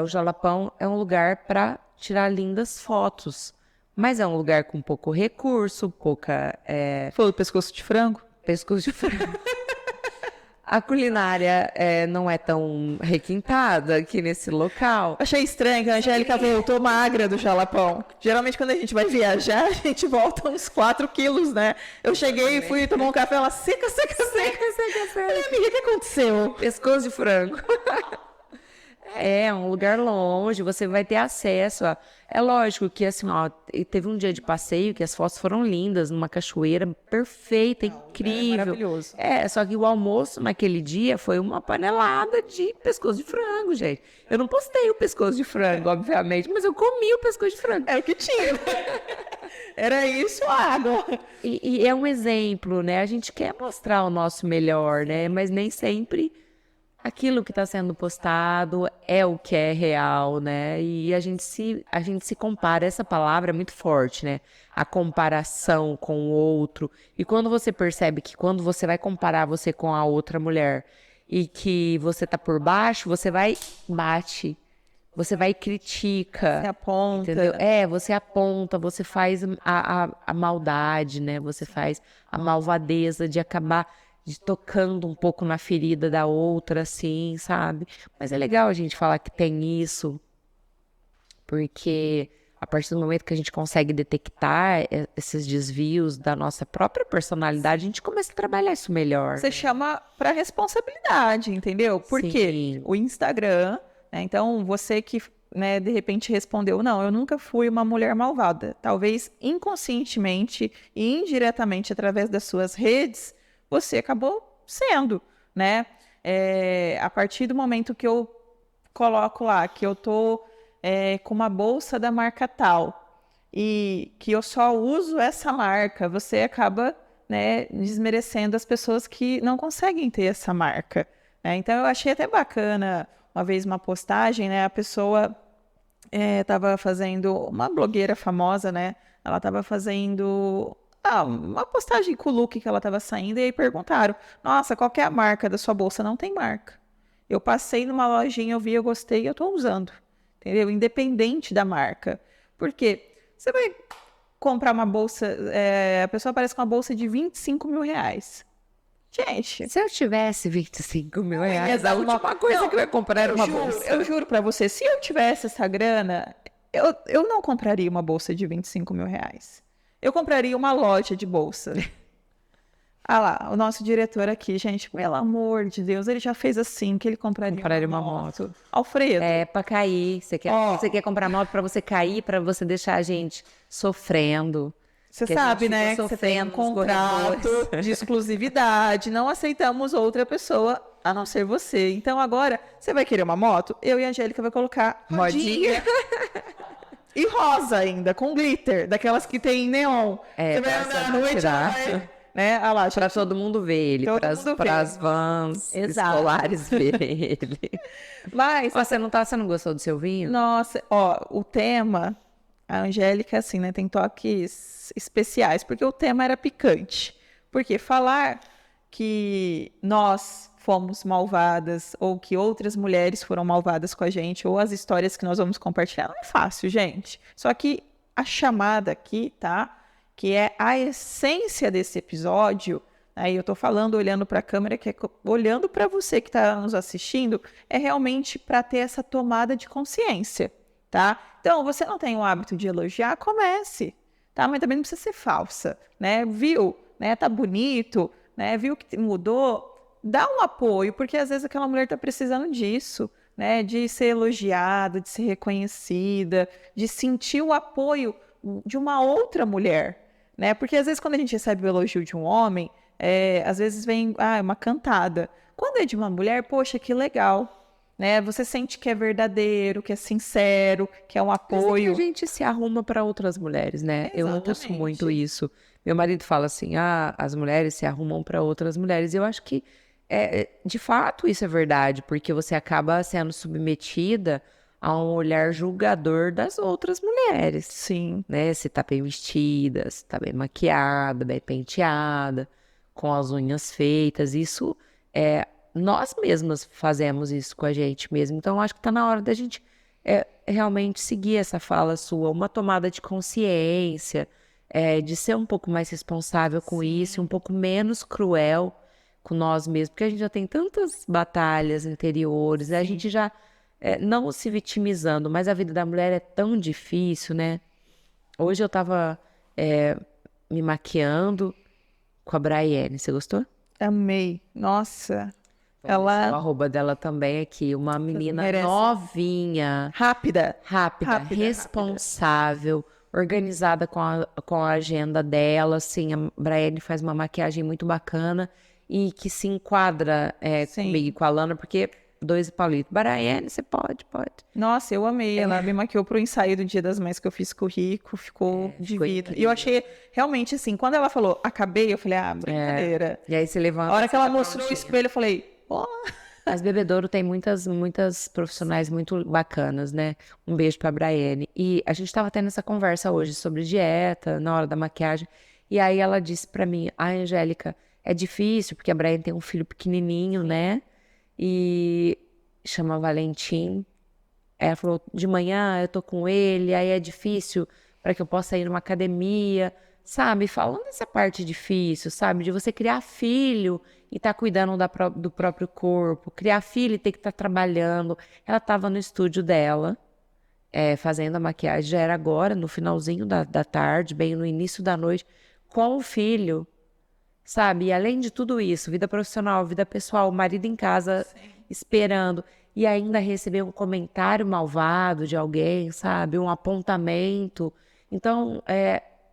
[SPEAKER 1] o Jalapão é um lugar para tirar lindas fotos, mas é um lugar com pouco recurso, pouca...
[SPEAKER 2] Foi o pescoço de frango?
[SPEAKER 1] Pescoço de frango. A culinária não é tão requintada aqui nesse local.
[SPEAKER 2] Achei estranho que a Angélica voltou magra do Jalapão. Geralmente, quando a gente vai viajar, a gente volta uns 4 quilos, né? Eu cheguei e fui tomar um café, ela seca. Falei, amiga, o que aconteceu?
[SPEAKER 1] Pescoço de frango. É um lugar longe, você vai ter acesso a... É lógico que, assim, ó, teve um dia de passeio que as fotos foram lindas, numa cachoeira perfeita, incrível.
[SPEAKER 2] Maravilhoso.
[SPEAKER 1] Só que o almoço naquele dia foi uma panelada de pescoço de frango, gente. Eu não postei o pescoço de frango, obviamente, mas eu comi o pescoço de frango.
[SPEAKER 2] É o que tinha. Era isso, água.
[SPEAKER 1] E é um exemplo, né? A gente quer mostrar o nosso melhor, né? Mas nem sempre... aquilo que está sendo postado é o que é real, né? E a gente se compara, essa palavra é muito forte, né? A comparação com o outro. E quando você percebe que quando você vai comparar você com a outra mulher e que você tá por baixo, você vai bate, você vai e critica.
[SPEAKER 2] Você aponta.
[SPEAKER 1] Entendeu? Você aponta, você faz a maldade, né? Você faz a malvadeza de acabar... tocando um pouco na ferida da outra, assim, sabe? Mas é legal a gente falar que tem isso, porque a partir do momento que a gente consegue detectar esses desvios da nossa própria personalidade, a gente começa a trabalhar isso melhor.
[SPEAKER 2] Você chama para responsabilidade, entendeu? Porque
[SPEAKER 1] Sim.
[SPEAKER 2] o Instagram, né? Então, você que, né, de repente respondeu, não, eu nunca fui uma mulher malvada. Talvez inconscientemente e indiretamente através das suas redes, você acabou sendo, né? A partir do momento que eu coloco lá que eu tô com uma bolsa da marca tal e que eu só uso essa marca, você acaba, né, desmerecendo as pessoas que não conseguem ter essa marca, né? Então eu achei até bacana uma vez uma postagem, né? A pessoa estava fazendo, uma blogueira famosa, né? Ela estava fazendo uma postagem com o look que ela estava saindo, e aí perguntaram, nossa, qual que é a marca da sua bolsa? Não tem marca. Eu passei numa lojinha, eu vi, eu gostei, eu estou usando. Entendeu? Independente da marca. Por quê? Você vai comprar uma bolsa, a pessoa aparece com uma bolsa de 25 mil reais. Gente...
[SPEAKER 1] Se eu tivesse 25 mil reais,
[SPEAKER 2] ia
[SPEAKER 1] a
[SPEAKER 2] dar uma-
[SPEAKER 1] última coisa
[SPEAKER 2] Não,
[SPEAKER 1] que eu ia comprar era uma bolsa.
[SPEAKER 2] Eu juro pra você, se eu tivesse essa grana, eu não compraria uma bolsa de 25 mil reais. Eu compraria uma loja de bolsa. Ah lá, o nosso diretor aqui, gente, pelo amor de Deus, ele já fez assim, que ele compraria
[SPEAKER 1] uma moto.
[SPEAKER 2] Alfredo,
[SPEAKER 1] É, pra cair. Você quer comprar moto pra você cair, pra você deixar a gente sofrendo.
[SPEAKER 2] você
[SPEAKER 1] que a
[SPEAKER 2] sabe,
[SPEAKER 1] gente fica
[SPEAKER 2] né, que você tem um
[SPEAKER 1] sofrendo nos
[SPEAKER 2] contrato
[SPEAKER 1] corredores.
[SPEAKER 2] de exclusividade, não aceitamos outra pessoa a não ser você. Então agora, você vai querer uma moto? Eu e a Angélica vai colocar
[SPEAKER 1] Modinha.
[SPEAKER 2] e rosa ainda, com glitter, daquelas que tem neon.
[SPEAKER 1] É,
[SPEAKER 2] Você vai
[SPEAKER 1] pra
[SPEAKER 2] andar à
[SPEAKER 1] você
[SPEAKER 2] noite,
[SPEAKER 1] tirar.
[SPEAKER 2] vai, né? Ah lá,
[SPEAKER 1] Pra todo mundo ver ele,
[SPEAKER 2] Todo mundo ver.
[SPEAKER 1] pras vans
[SPEAKER 2] Exato.
[SPEAKER 1] escolares verem ele.
[SPEAKER 2] Mas,
[SPEAKER 1] Ó, você não gostou do seu vinho?
[SPEAKER 2] nossa, ó, o tema, a Angélica, assim, né, tem toques especiais, porque o tema era picante. Porque falar que nós fomos malvadas, ou que outras mulheres foram malvadas com a gente, ou as histórias que nós vamos compartilhar, não é fácil, gente. Só que a chamada aqui, tá? Que é a essência desse episódio, aí eu tô falando olhando para a câmera, que é olhando para você que está nos assistindo, é realmente para ter essa tomada de consciência, tá? Então, você não tem o hábito de elogiar, comece, tá? Mas também não precisa ser falsa, né? Viu, né? Tá bonito, né? Viu que mudou? Dá um apoio, porque às vezes aquela mulher tá precisando disso, né? De ser elogiada, de ser reconhecida, de sentir o apoio de uma outra mulher, né? Porque às vezes quando a gente recebe o elogio de um homem, às vezes vem uma cantada. Quando é de uma mulher, poxa, que legal, né? Você sente que é verdadeiro, que é sincero, que é um
[SPEAKER 1] Mas é que
[SPEAKER 2] apoio.
[SPEAKER 1] a gente se arruma para outras mulheres, né? Eu ouço
[SPEAKER 2] Exatamente.
[SPEAKER 1] muito isso. Meu marido fala assim: as mulheres se arrumam para outras mulheres. Eu acho que, de fato, isso é verdade, porque você acaba sendo submetida a um olhar julgador das outras mulheres,
[SPEAKER 2] Sim,
[SPEAKER 1] né? Se tá bem vestida, se tá bem maquiada, bem penteada, com as unhas feitas. Isso nós mesmas fazemos isso com a gente mesmo. Então, acho que tá na hora da gente realmente seguir essa fala sua, uma tomada de consciência, de ser um pouco mais responsável com isso, um pouco menos cruel com nós mesmos, porque a gente já tem tantas batalhas interiores, né? A gente já não se vitimizando, mas a vida da mulher é tão difícil, né? Hoje eu tava me maquiando com a Braiane, você gostou?
[SPEAKER 2] amei. Nossa,
[SPEAKER 1] Vou deixar o
[SPEAKER 2] ela
[SPEAKER 1] arroba dela também aqui, uma menina
[SPEAKER 2] merece.
[SPEAKER 1] novinha,
[SPEAKER 2] rápida.
[SPEAKER 1] rápida, responsável, organizada com a agenda dela, assim, a Braiane faz uma maquiagem muito bacana e que se enquadra
[SPEAKER 2] Sim.
[SPEAKER 1] comigo e com a Lana, porque dois palitos. Braiane, você pode.
[SPEAKER 2] Nossa, eu amei. Ela me maquiou pro ensaio do Dia das Mães que eu fiz com o Rico, ficou de
[SPEAKER 1] ficou
[SPEAKER 2] vida. E
[SPEAKER 1] incrível.
[SPEAKER 2] eu achei, realmente, assim, quando ela falou, acabei, eu falei, brincadeira.
[SPEAKER 1] E aí você levanta.
[SPEAKER 2] A hora que ela
[SPEAKER 1] tá
[SPEAKER 2] mostrou o
[SPEAKER 1] prontinha.
[SPEAKER 2] espelho, eu falei, ó,
[SPEAKER 1] As Bebedouro tem muitas profissionais muito bacanas, né? Um beijo pra Braiane. E a gente tava tendo essa conversa hoje sobre dieta, na hora da maquiagem. E aí ela disse pra mim, Angélica, é difícil, porque a Braiane tem um filho pequenininho, né? E chama Valentim. Ela falou, de manhã eu tô com ele, aí é difícil para que eu possa ir numa academia, sabe? Falando dessa parte difícil, sabe? De você criar filho e tá cuidando do próprio corpo, criar filho e ter que estar trabalhando. Ela tava no estúdio dela, fazendo a maquiagem, já era agora, no finalzinho da tarde, bem no início da noite, com o filho, sabe? E além de tudo isso, vida profissional, vida pessoal, o marido em casa esperando, e ainda receber um comentário malvado de alguém, sabe? Um apontamento. Então,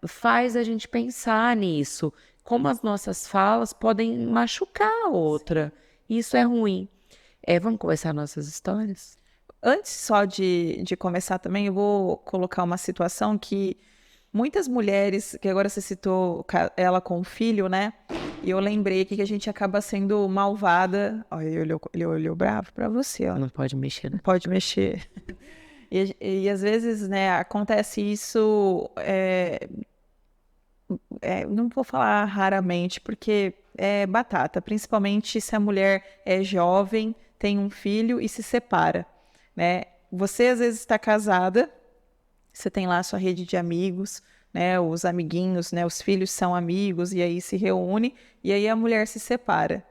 [SPEAKER 1] faz a gente pensar nisso. Como as nossas falas podem machucar a outra. Isso é ruim. Vamos começar nossas histórias?
[SPEAKER 2] antes só de começar também, eu vou colocar uma situação que muitas mulheres, que agora você citou ela com o filho, né? E eu lembrei aqui que a gente acaba sendo malvada. Olha, ele olhou bravo pra você, ó.
[SPEAKER 1] Não pode mexer, né?
[SPEAKER 2] Não pode mexer. E às vezes, né, acontece isso, não vou falar raramente, porque é batata, principalmente se a mulher é jovem, tem um filho e se separa, né? Você às vezes está casada, você tem lá a sua rede de amigos, né? Os amiguinhos, né? Os filhos são amigos, e aí se reúne, e aí a mulher se separa.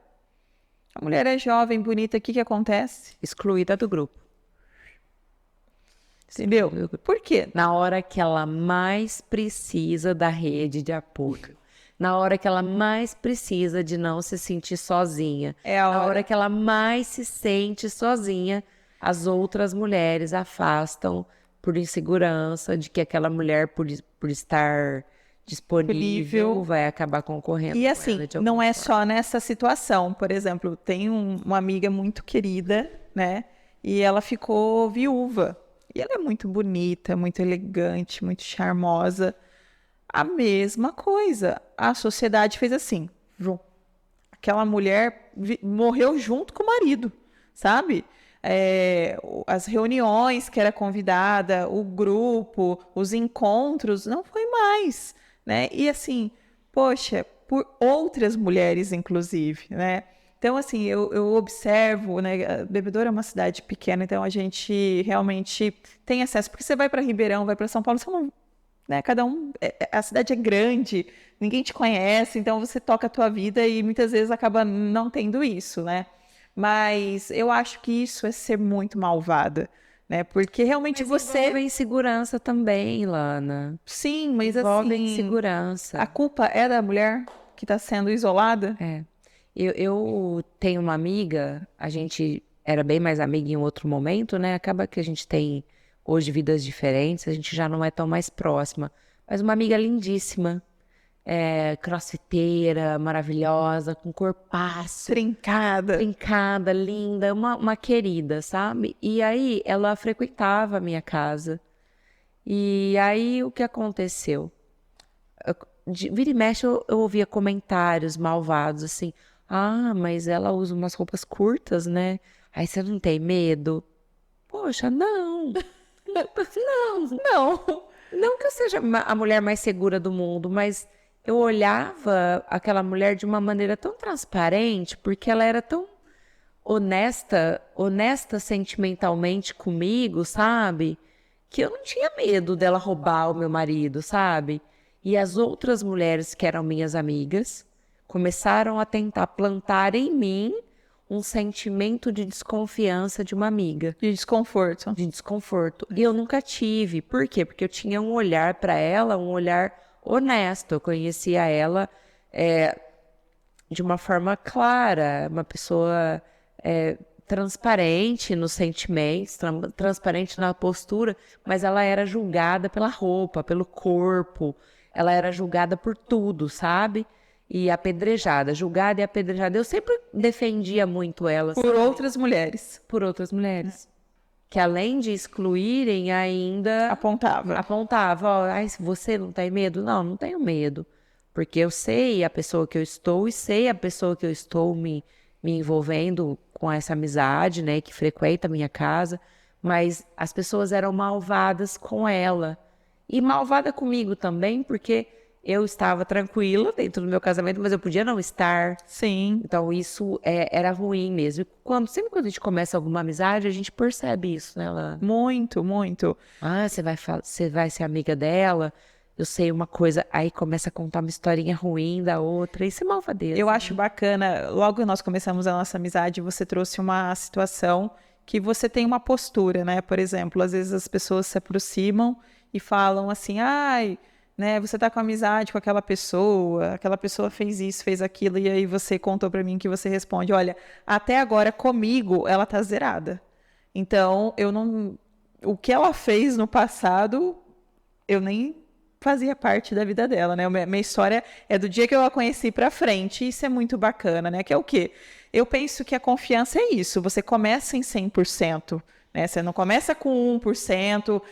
[SPEAKER 2] A mulher é jovem, bonita, o que que acontece?
[SPEAKER 1] Excluída do grupo.
[SPEAKER 2] Entendeu? Por quê?
[SPEAKER 1] Na hora que ela mais precisa da rede de apoio. Na hora que ela mais precisa de não se sentir sozinha.
[SPEAKER 2] É a
[SPEAKER 1] Na
[SPEAKER 2] hora.
[SPEAKER 1] hora que ela mais se sente sozinha, as outras mulheres afastam por insegurança de que aquela mulher, por estar disponível,
[SPEAKER 2] Disponível.
[SPEAKER 1] vai acabar concorrendo
[SPEAKER 2] E
[SPEAKER 1] com
[SPEAKER 2] assim,
[SPEAKER 1] ela de
[SPEAKER 2] não
[SPEAKER 1] alguma
[SPEAKER 2] é
[SPEAKER 1] forma.
[SPEAKER 2] só nessa situação. Por exemplo, tem uma amiga muito querida, né? E ela ficou viúva. E ela é muito bonita, muito elegante, muito charmosa. A mesma coisa. A sociedade fez assim. Aquela mulher morreu junto com o marido, sabe? As reuniões que era convidada, o grupo, os encontros, não foi mais, né? E assim, poxa, por outras mulheres, inclusive, né? Então, assim, eu observo, né? Bebedouro é uma cidade pequena, então a gente realmente tem acesso. Porque você vai para Ribeirão, vai para São Paulo, você não, né? Cada um, a cidade é grande, ninguém te conhece, então você toca a tua vida e muitas vezes acaba não tendo isso, né? Mas eu acho que isso é ser muito malvada, né? Porque realmente
[SPEAKER 1] Mas envolve
[SPEAKER 2] você,
[SPEAKER 1] insegurança também, Lana.
[SPEAKER 2] sim, mas
[SPEAKER 1] Envolve
[SPEAKER 2] assim, a
[SPEAKER 1] insegurança.
[SPEAKER 2] culpa é da mulher que está sendo isolada?
[SPEAKER 1] É. Eu tenho uma amiga, a gente era bem mais amiga em outro momento, né? Acaba que a gente tem hoje vidas diferentes, a gente já não é tão mais próxima. Mas uma amiga lindíssima, crossfiteira, maravilhosa, com corpaço,
[SPEAKER 2] Trincada.
[SPEAKER 1] trincada, linda, uma querida, sabe? E aí ela frequentava a minha casa. E aí o que aconteceu? Vira e mexe eu ouvia comentários malvados assim. Ah, mas ela usa umas roupas curtas, né? Aí você não tem medo? Poxa, não. Não.
[SPEAKER 2] Não.
[SPEAKER 1] Não que eu seja a mulher mais segura do mundo, mas eu olhava aquela mulher de uma maneira tão transparente, porque ela era tão honesta sentimentalmente comigo, sabe? Que eu não tinha medo dela roubar o meu marido, sabe? E as outras mulheres que eram minhas amigas começaram a tentar plantar em mim um sentimento de desconfiança de uma amiga,
[SPEAKER 2] De desconforto.
[SPEAKER 1] de desconforto. E eu nunca tive. Por quê? Porque eu tinha um olhar para ela, um olhar honesto. Eu conhecia ela de uma forma clara, uma pessoa transparente nos sentimentos, transparente na postura, mas ela era julgada pela roupa, pelo corpo, ela era julgada por tudo, sabe? E apedrejada, julgada e apedrejada. Eu sempre defendia muito ela,
[SPEAKER 2] Por
[SPEAKER 1] sabe?
[SPEAKER 2] outras mulheres.
[SPEAKER 1] Por outras mulheres. Que além de excluírem, ainda
[SPEAKER 2] Apontava.
[SPEAKER 1] apontava, ó, ai, você não tem medo? Não, não tenho medo. Porque eu sei a pessoa que eu estou e sei a pessoa que eu estou me envolvendo com essa amizade, né, que frequenta a minha casa, mas as pessoas eram malvadas com ela. E malvada comigo também, porque eu estava tranquila dentro do meu casamento, mas eu podia não estar.
[SPEAKER 2] Sim.
[SPEAKER 1] Então isso era ruim mesmo. Sempre quando a gente começa alguma amizade, a gente percebe isso, né? Ela,
[SPEAKER 2] Muito, muito.
[SPEAKER 1] você vai ser amiga dela, eu sei uma coisa, aí começa a contar uma historinha ruim da outra, isso é malvadeza.
[SPEAKER 2] Eu acho bacana, logo que nós começamos a nossa amizade, você trouxe uma situação que você tem uma postura, né? Por exemplo, às vezes as pessoas se aproximam e falam assim, ai, né, você tá com amizade com aquela pessoa fez isso, fez aquilo, e aí você contou pra mim que você responde, olha, até agora comigo ela tá zerada. Então, eu não, o que ela fez no passado, eu nem fazia parte da vida dela, né? Minha história é do dia que eu a conheci pra frente, e isso é muito bacana, né? Que é o quê? Eu penso que a confiança é isso, você começa em 100%, né? Você não começa com 1%,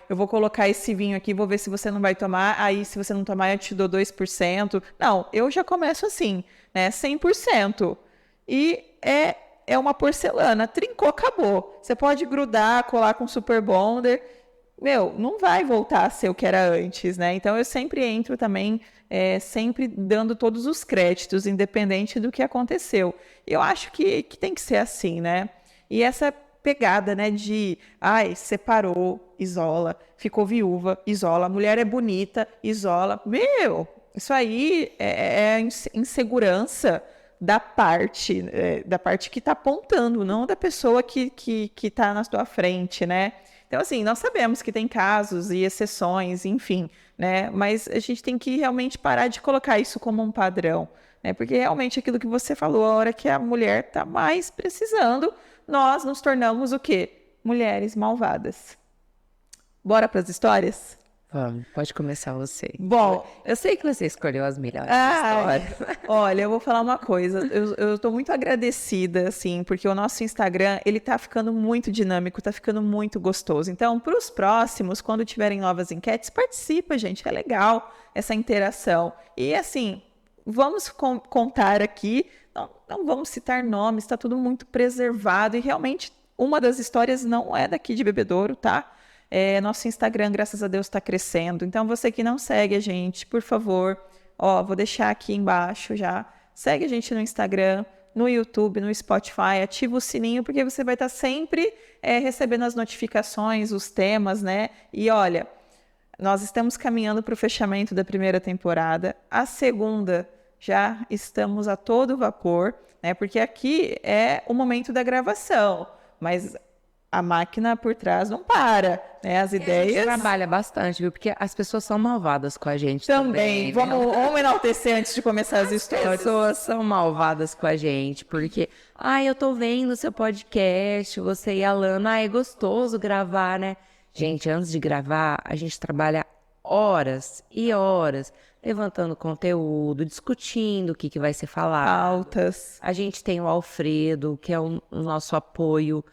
[SPEAKER 2] eu vou colocar esse vinho aqui, vou ver se você não vai tomar, aí se você não tomar eu te dou 2%. Não, eu já começo assim, né? 100%. E é uma porcelana, trincou, acabou. Você pode grudar, colar com super bonder, meu, não vai voltar a ser o que era antes, né? Então eu sempre entro também, sempre dando todos os créditos, independente do que aconteceu. Eu acho que tem que ser assim, né? E essa pegada, né, de, ai, separou, isola, ficou viúva, isola, a mulher é bonita, isola. Meu, isso aí é insegurança da parte que está apontando, não da pessoa que está na sua frente, né? Então, assim, nós sabemos que tem casos e exceções, enfim, né? Mas a gente tem que realmente parar de colocar isso como um padrão, né? Porque realmente aquilo que você falou, a hora que a mulher está mais precisando, nós nos tornamos o quê? Mulheres malvadas. Bora para as histórias?
[SPEAKER 1] Vamos, pode começar você.
[SPEAKER 2] Bom,
[SPEAKER 1] Eu sei que você escolheu as melhores
[SPEAKER 2] ai,
[SPEAKER 1] histórias.
[SPEAKER 2] olha, eu vou falar uma coisa. Eu tô muito agradecida, assim, porque o nosso Instagram, ele tá ficando muito dinâmico, tá ficando muito gostoso. Então, para os próximos, quando tiverem novas enquetes, participa, gente. É legal essa interação. E, assim, vamos contar aqui, não vamos citar nomes, tá tudo muito preservado. E, realmente, uma das histórias não é daqui de Bebedouro, tá? Nosso Instagram, graças a Deus, está crescendo. Então, você que não segue a gente, por favor, ó, vou deixar aqui embaixo já. Segue a gente no Instagram, no YouTube, no Spotify, ativa o sininho, porque você vai estar sempre recebendo as notificações, os temas, né? E olha, nós estamos caminhando para o fechamento da primeira temporada. A segunda já estamos a todo vapor, né? Porque aqui é o momento da gravação, mas a máquina por trás não para, né? As
[SPEAKER 1] A gente
[SPEAKER 2] ideias
[SPEAKER 1] trabalha bastante, viu? Porque as pessoas são malvadas com a gente
[SPEAKER 2] também.
[SPEAKER 1] também, né?
[SPEAKER 2] Vamos enaltecer antes de começar as
[SPEAKER 1] As
[SPEAKER 2] histórias.
[SPEAKER 1] pessoas são malvadas com a gente, porque, eu tô vendo seu podcast, você e a Lana, é gostoso gravar, né? Gente, antes de gravar, a gente trabalha horas e horas, levantando conteúdo, discutindo o que vai ser falado.
[SPEAKER 2] Altas.
[SPEAKER 1] A gente tem o Alfredo, que é o nosso apoio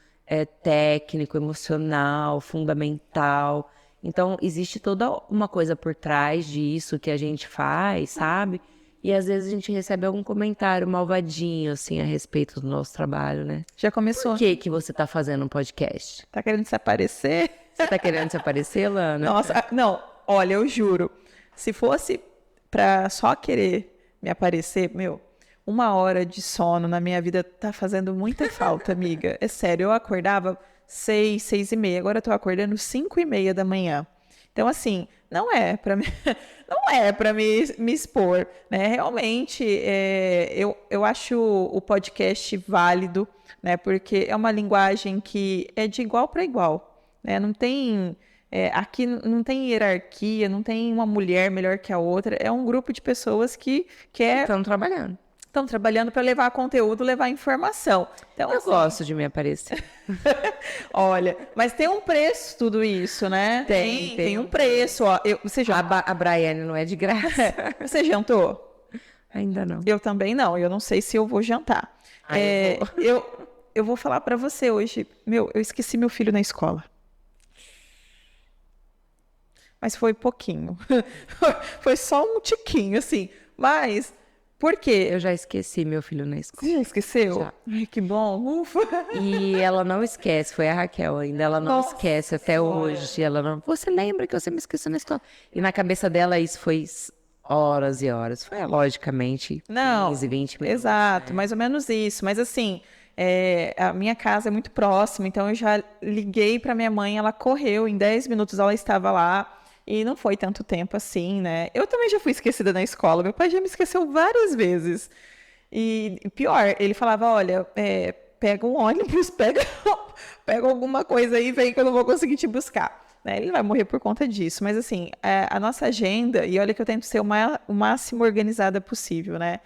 [SPEAKER 1] técnico, emocional, fundamental. Então, existe toda uma coisa por trás disso que a gente faz, sabe? E às vezes a gente recebe algum comentário malvadinho, assim, a respeito do nosso trabalho, né?
[SPEAKER 2] Já começou.
[SPEAKER 1] Por que você tá fazendo um podcast?
[SPEAKER 2] Tá querendo se aparecer?
[SPEAKER 1] Você tá querendo se aparecer, Lana?
[SPEAKER 2] Nossa, não, olha, eu juro. Se fosse pra só querer me aparecer, meu, 1 hora de sono na minha vida tá fazendo muita falta, amiga. É sério, eu acordava 6, 6:30, agora eu tô acordando 5:30 da manhã. Então, assim, não é para me, não é para me expor, né? Realmente, eu acho o podcast válido, né? Porque é uma linguagem que é de igual para igual, né? Não tem, aqui não tem hierarquia, não tem uma mulher melhor que a outra. É um grupo de pessoas que quer
[SPEAKER 1] Estão trabalhando.
[SPEAKER 2] estão trabalhando para levar conteúdo, levar informação. Então,
[SPEAKER 1] Eu
[SPEAKER 2] assim,
[SPEAKER 1] gosto de me aparecer.
[SPEAKER 2] olha, mas tem um preço tudo isso, né? Tem um preço. Ó. Você já
[SPEAKER 1] A Braiane não é de graça.
[SPEAKER 2] Você jantou?
[SPEAKER 1] Ainda não.
[SPEAKER 2] Eu também não. Eu não sei se eu vou jantar. Eu vou falar para você hoje. Meu, eu esqueci meu filho na escola. Mas foi pouquinho. Foi só um tiquinho, assim. Mas, por quê?
[SPEAKER 1] Eu já esqueci meu filho na escola.
[SPEAKER 2] Você já esqueceu?
[SPEAKER 1] Já.
[SPEAKER 2] Ai, que bom. Ufa.
[SPEAKER 1] E ela não esquece, foi a Raquel ainda, ela não
[SPEAKER 2] Nossa
[SPEAKER 1] esquece até hoje. Ela não. Você lembra que você me esqueceu na escola? E na cabeça dela isso foi horas e horas. Foi logicamente
[SPEAKER 2] Não,
[SPEAKER 1] 15, 20 minutos.
[SPEAKER 2] exato, mais ou menos isso. Mas assim, a minha casa é muito próxima, então eu já liguei para minha mãe, ela correu, em 10 minutos ela estava lá, e não foi tanto tempo assim, né? Eu também já fui esquecida na escola, meu pai já me esqueceu várias vezes. E pior, ele falava, olha, pega um ônibus, pega alguma coisa aí, vem que eu não vou conseguir te buscar. Né? Ele vai morrer por conta disso. Mas assim, a nossa agenda, e olha que eu tento ser o máximo organizada possível, né?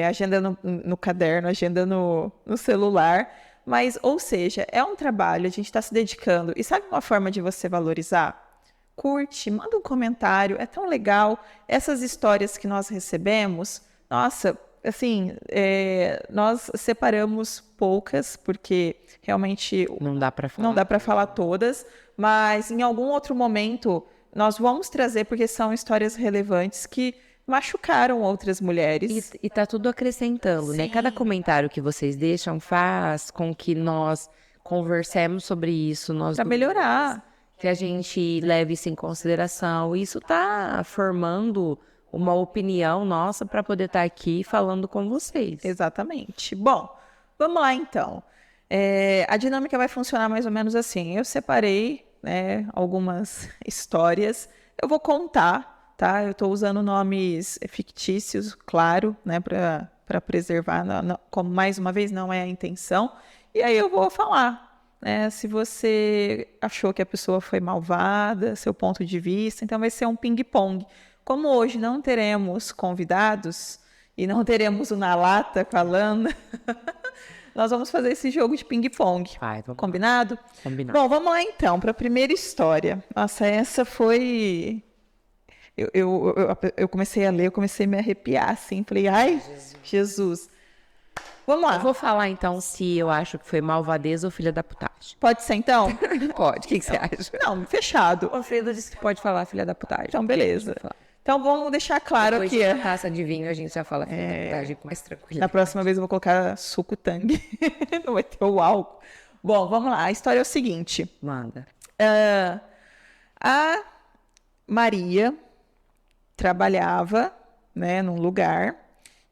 [SPEAKER 2] Agenda no caderno, agenda no celular. Mas, ou seja, é um trabalho, a gente está se dedicando. E sabe uma forma de você valorizar? Curte, manda um comentário, é tão legal. Essas histórias que nós recebemos, nossa, assim, nós separamos poucas, porque realmente
[SPEAKER 1] Não dá pra falar.
[SPEAKER 2] não dá para falar todas, mas em algum outro momento nós vamos trazer, porque são histórias relevantes que machucaram outras mulheres.
[SPEAKER 1] E tá tudo acrescentando, né? Cada comentário que vocês deixam faz com que nós conversemos sobre isso, nós
[SPEAKER 2] Para melhorar.
[SPEAKER 1] que a gente leve isso em consideração. Isso tá formando uma opinião nossa para poder estar aqui falando com vocês.
[SPEAKER 2] Exatamente. Bom, vamos lá então. A dinâmica vai funcionar mais ou menos assim. Eu separei, né, algumas histórias. Eu vou contar, tá? Eu estou usando nomes fictícios, claro, né, para preservar. Como mais uma vez não é a intenção. E aí eu vou falar, né, se você achou que a pessoa foi malvada, seu ponto de vista. Então vai ser um ping-pong. Como hoje não teremos convidados e não teremos o Na Lata falando, nós vamos fazer esse jogo de ping-pong.
[SPEAKER 1] Vamos lá.
[SPEAKER 2] Combinado?
[SPEAKER 1] Combinado.
[SPEAKER 2] Bom, vamos lá então, para a primeira história. Nossa, essa foi. Eu comecei a ler, eu comecei a me arrepiar, assim. Falei, ai, Jesus. Vamos lá.
[SPEAKER 1] Eu vou falar então se eu acho que foi malvadeza ou filha da putagem.
[SPEAKER 2] Pode ser então?
[SPEAKER 1] Pode, o que você acha?
[SPEAKER 2] Não, fechado.
[SPEAKER 1] O Alfredo disse que pode falar filha da putagem.
[SPEAKER 2] Então, beleza.
[SPEAKER 1] Pode falar.
[SPEAKER 2] Então, vamos deixar claro
[SPEAKER 1] Depois
[SPEAKER 2] aqui.
[SPEAKER 1] de uma taça de vinho, a gente já fala filha da putagem com mais
[SPEAKER 2] Na
[SPEAKER 1] tranquilidade.
[SPEAKER 2] próxima vez eu vou colocar suco tangue. Não vai ter o álcool. Bom, vamos lá. A história é o seguinte.
[SPEAKER 1] Manda.
[SPEAKER 2] A Maria trabalhava, né, num lugar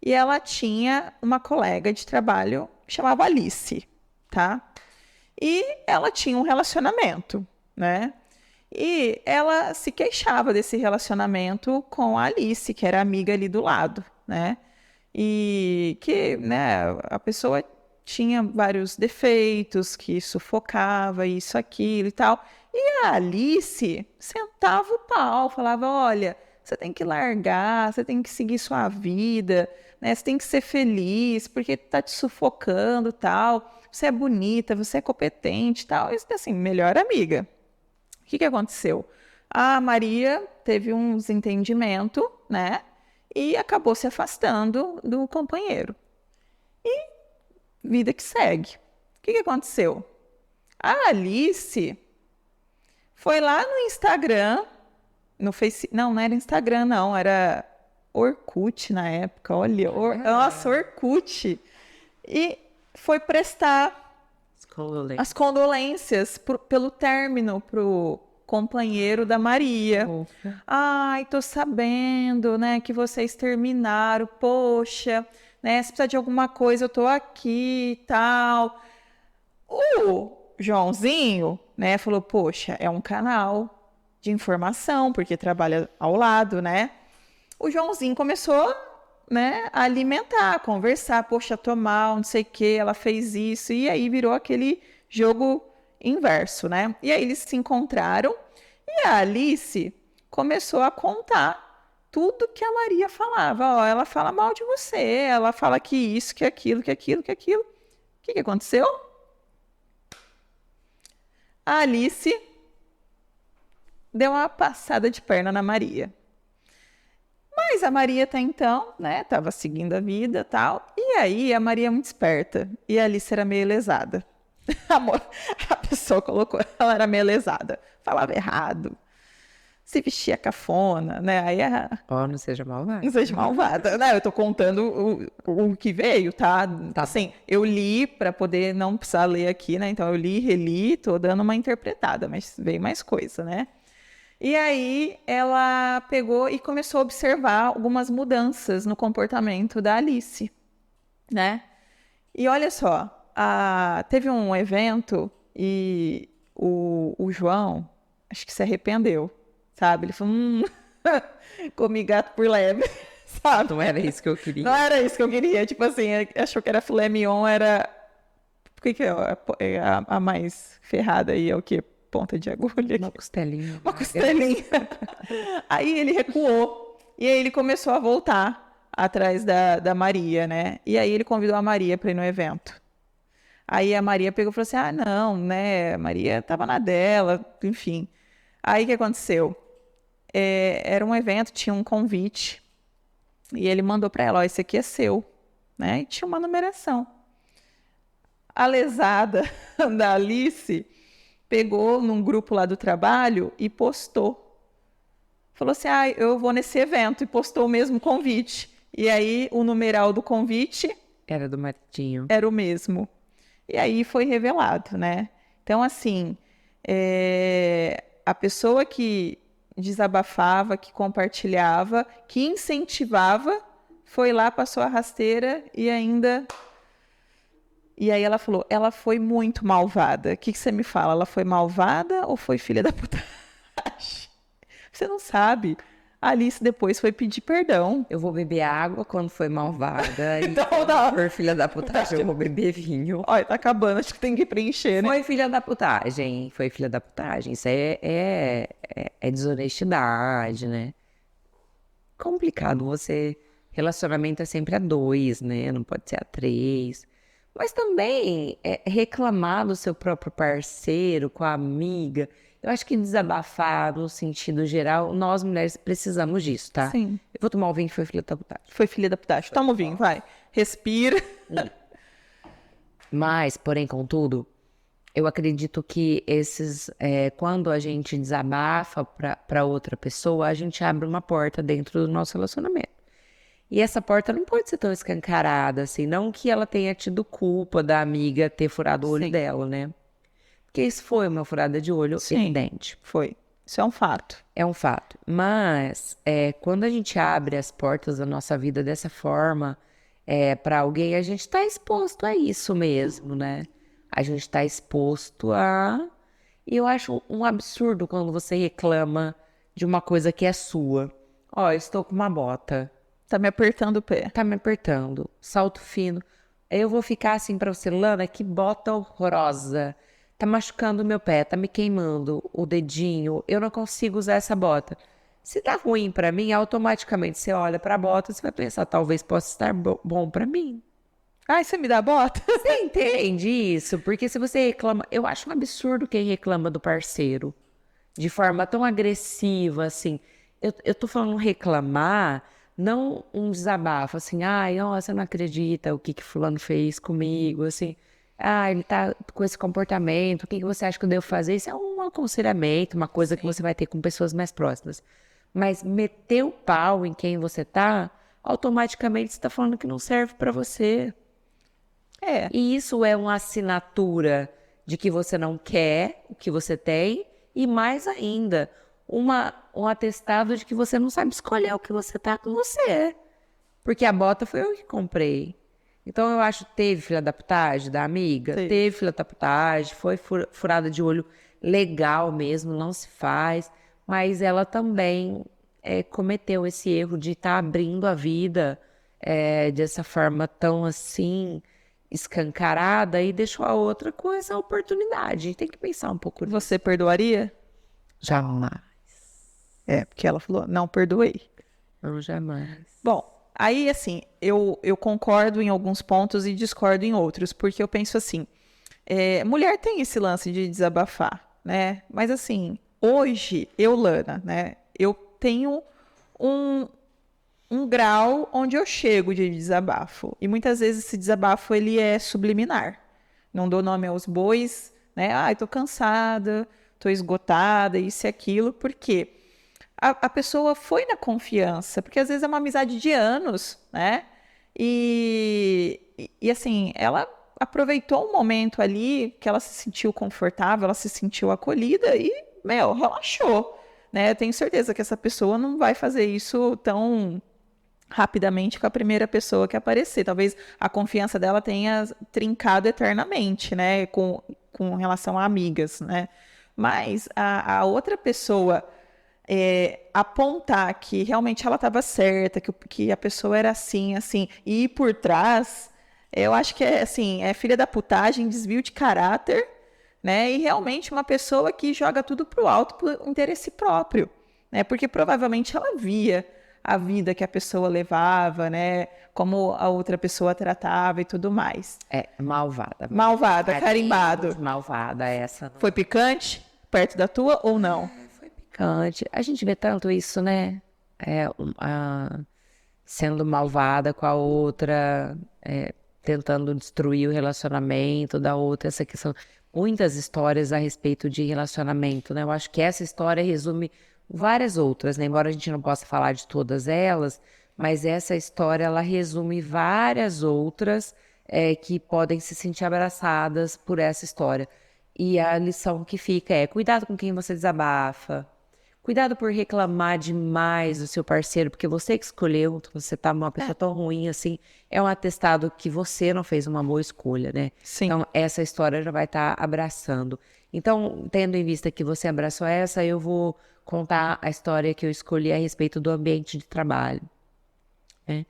[SPEAKER 2] e ela tinha uma colega de trabalho que chamava Alice, tá? E ela tinha um relacionamento, né? E ela se queixava desse relacionamento com a Alice, que era amiga ali do lado, né? E que, né, a pessoa tinha vários defeitos, que sufocava isso, aquilo e tal. E a Alice sentava o pau, falava: olha, você tem que largar, você tem que seguir sua vida, né? Você tem que ser feliz, porque tá te sufocando, tal. Você é bonita, você é competente, tal. Isso assim, melhor amiga. O que aconteceu? A Maria teve um desentendimento, né? E acabou se afastando do companheiro. E vida que segue. O que aconteceu? A Alice foi lá no Instagram, no Facebook. Não era Instagram, não, era Orkut na época. Olha, nossa, Orkut. E foi prestar as condolências pelo término pro companheiro da Maria. Ai, tô sabendo, né, que vocês terminaram. Poxa, né, se precisar de alguma coisa, eu tô aqui e tal. O Joãozinho, né, falou: poxa, é um canal de informação, porque trabalha ao lado, né? O Joãozinho começou, né, a alimentar, a conversar: poxa, tô mal, não sei o que, ela fez isso, e aí virou aquele jogo inverso, né? E aí eles se encontraram e a Alice começou a contar tudo que a Maria falava. Ó, ela fala mal de você, ela fala que isso, que aquilo, que aquilo, que aquilo. O que aconteceu? A Alice deu uma passada de perna na Maria. Mas a Maria até então, né, estava seguindo a vida e tal. E aí a Maria é muito esperta e a Alice era meio lesada. A pessoa colocou, ela era meio lesada, falava errado, se vestia cafona, né? Aí
[SPEAKER 1] Não seja malvada.
[SPEAKER 2] não seja malvada. Não, eu tô contando o que veio, tá? Assim, eu li para poder não precisar ler aqui, né? Então eu li, reli, tô dando uma interpretada, mas veio mais coisa, né? E aí ela pegou e começou a observar algumas mudanças no comportamento da Alice, né? E olha só, teve um evento e o João, acho que se arrependeu, sabe? Ele falou: comi gato por leve, sabe?
[SPEAKER 1] Não era isso que eu queria.
[SPEAKER 2] Não era isso que eu queria. Tipo assim, achou que era filé mignon, era... Por que é a mais ferrada aí? É o quê? Ponta de agulha?
[SPEAKER 1] Uma costelinha.
[SPEAKER 2] Uma costelinha. Aí ele recuou. E aí ele começou a voltar atrás da Maria, né? E aí ele convidou a Maria para ir no evento. Aí a Maria pegou e falou assim: não, né? A Maria tava na dela, enfim. Aí o que aconteceu? Era um evento, tinha um convite. E ele mandou para ela: ó, esse aqui é seu, né? E tinha uma numeração. A lesada da Alice pegou num grupo lá do trabalho e postou. Falou assim: eu vou nesse evento, e postou o mesmo convite. E aí o numeral do convite
[SPEAKER 1] era do maridinho.
[SPEAKER 2] Era o mesmo. E aí foi revelado, né? Então, assim, a pessoa que desabafava, que compartilhava, que incentivava, foi lá, passou a rasteira e ainda E aí ela falou, ela foi muito malvada. O que você me fala? Ela foi malvada ou foi filha da putagem? Você não sabe. A Alice depois foi pedir perdão.
[SPEAKER 1] Eu vou beber água quando foi malvada. E
[SPEAKER 2] Então,
[SPEAKER 1] quando
[SPEAKER 2] não.
[SPEAKER 1] for filha da putagem, eu vou beber vinho.
[SPEAKER 2] Olha, tá acabando, acho que tem que preencher, né?
[SPEAKER 1] Foi filha da putagem. Foi filha da putagem. Isso é desonestidade, né? Complicado você. Relacionamento é sempre a dois, né? Não pode ser a três. Mas também reclamar do seu próprio parceiro, com a amiga. Eu acho que desabafar no sentido geral, nós mulheres precisamos disso, tá?
[SPEAKER 2] Sim.
[SPEAKER 1] Eu vou tomar o vinho que foi filha da putagem.
[SPEAKER 2] Foi filha da putagem. Toma o vinho, vai. Respira.
[SPEAKER 1] Mas, porém, contudo, eu acredito que quando a gente desabafa para outra pessoa, a gente abre uma porta dentro do nosso relacionamento. E essa porta não pode ser tão escancarada, assim, não que ela tenha tido culpa da amiga ter furado o olho
[SPEAKER 2] Sim.
[SPEAKER 1] dela, né? Porque isso foi uma furada de olho evidente.
[SPEAKER 2] Foi. Isso é um fato.
[SPEAKER 1] É um fato. Mas quando a gente abre as portas da nossa vida dessa forma para alguém, a gente está exposto a isso mesmo, né? A gente está exposto a. E eu acho um absurdo quando você reclama de uma coisa que é sua. Ó, eu estou com uma bota.
[SPEAKER 2] Tá me apertando o pé.
[SPEAKER 1] Tá me apertando. Salto fino. Aí eu vou ficar assim pra você, Lana, que bota horrorosa. Tá machucando o meu pé, tá me queimando o dedinho. Eu não consigo usar essa bota. Se tá ruim pra mim, automaticamente você olha pra bota e você vai pensar, talvez possa estar bom pra mim.
[SPEAKER 2] Ai, você me dá a bota?
[SPEAKER 1] Você entende isso? Porque se você reclama... Eu acho um absurdo quem reclama do parceiro. De forma tão agressiva, assim. Eu tô falando reclamar, não um desabafo, assim. Ai, nossa, eu não acredita o que fulano fez comigo, assim. Ah, ele tá com esse comportamento, o que você acha que eu devo fazer? Isso é um aconselhamento, uma coisa que você vai ter com pessoas mais próximas. Mas meter o pau em quem você tá, automaticamente você tá falando que não serve pra você.
[SPEAKER 2] É.
[SPEAKER 1] E isso é uma assinatura de que você não quer o que você tem e, mais ainda, um atestado de que você não sabe escolher o que você tá com você. Porque a bota foi eu que comprei. Então, eu acho que teve filha da putagem da amiga, teve filha da putagem, foi furada de olho legal mesmo, não se faz. Mas ela também cometeu esse erro de estar abrindo a vida dessa forma tão assim escancarada e deixou a outra com essa oportunidade. Tem que pensar um pouco nisso.
[SPEAKER 2] Você perdoaria?
[SPEAKER 1] Jamais.
[SPEAKER 2] É, porque ela falou, não perdoei.
[SPEAKER 1] Eu jamais.
[SPEAKER 2] Bom, aí assim, eu concordo em alguns pontos e discordo em outros, porque eu penso assim, mulher tem esse lance de desabafar, né? Mas assim, hoje, eu, Lana, né? Eu tenho um grau onde eu chego de desabafo. E muitas vezes esse desabafo, ele é subliminar. Não dou nome aos bois, né? Ai, tô cansada, tô esgotada, isso e aquilo, porque a pessoa foi na confiança, porque às vezes é uma amizade de anos, né? E assim, ela aproveitou um momento ali que ela se sentiu confortável, ela se sentiu acolhida e, relaxou, né? Eu tenho certeza que essa pessoa não vai fazer isso tão rapidamente com a primeira pessoa que aparecer. Talvez a confiança dela tenha trincado eternamente, né? Com relação a amigas, né? Mas a outra pessoa apontar que realmente ela estava certa, que a pessoa era assim, assim, e ir por trás, eu acho que assim, é filha da putagem, desvio de caráter, né? E realmente uma pessoa que joga tudo pro alto por interesse próprio, né? Porque provavelmente ela via a vida que a pessoa levava, né? Como a outra pessoa tratava e tudo mais.
[SPEAKER 1] Malvada.
[SPEAKER 2] Malvada, carimbado.
[SPEAKER 1] Malvada essa.
[SPEAKER 2] Foi picante? Perto da tua ou não?
[SPEAKER 1] Foi picante. A gente vê tanto isso, né? Sendo malvada com a outra, tentando destruir o relacionamento da outra, essa questão. Muitas histórias a respeito de relacionamento, né? Eu acho que essa história resume várias outras, né? Embora a gente não possa falar de todas elas, mas essa história, ela resume várias outras que podem se sentir abraçadas por essa história. E a lição que fica cuidado com quem você desabafa, Cuidado por reclamar demais do seu parceiro, porque você que escolheu, você tá uma pessoa tão ruim assim, é um atestado que você não fez uma boa escolha, né?
[SPEAKER 2] Sim.
[SPEAKER 1] Então, essa história já vai estar abraçando. Então, tendo em vista que você abraçou essa, eu vou contar a história que eu escolhi a respeito do ambiente de trabalho, né?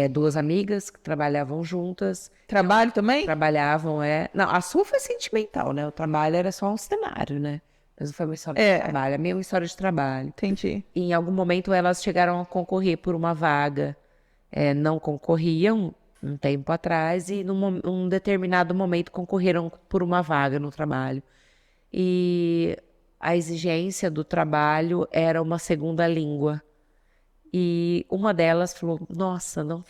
[SPEAKER 1] Duas amigas que trabalhavam juntas.
[SPEAKER 2] Trabalho também?
[SPEAKER 1] Trabalhavam, Não, a sua foi sentimental, né? O trabalho era só um cenário, né? Mas não foi uma história de trabalho, a minha é uma história de trabalho.
[SPEAKER 2] Entendi.
[SPEAKER 1] E em algum momento elas chegaram a concorrer por uma vaga. Não concorriam um tempo atrás e num determinado momento concorreram por uma vaga no trabalho. E a exigência do trabalho era uma segunda língua. E uma delas falou, nossa, não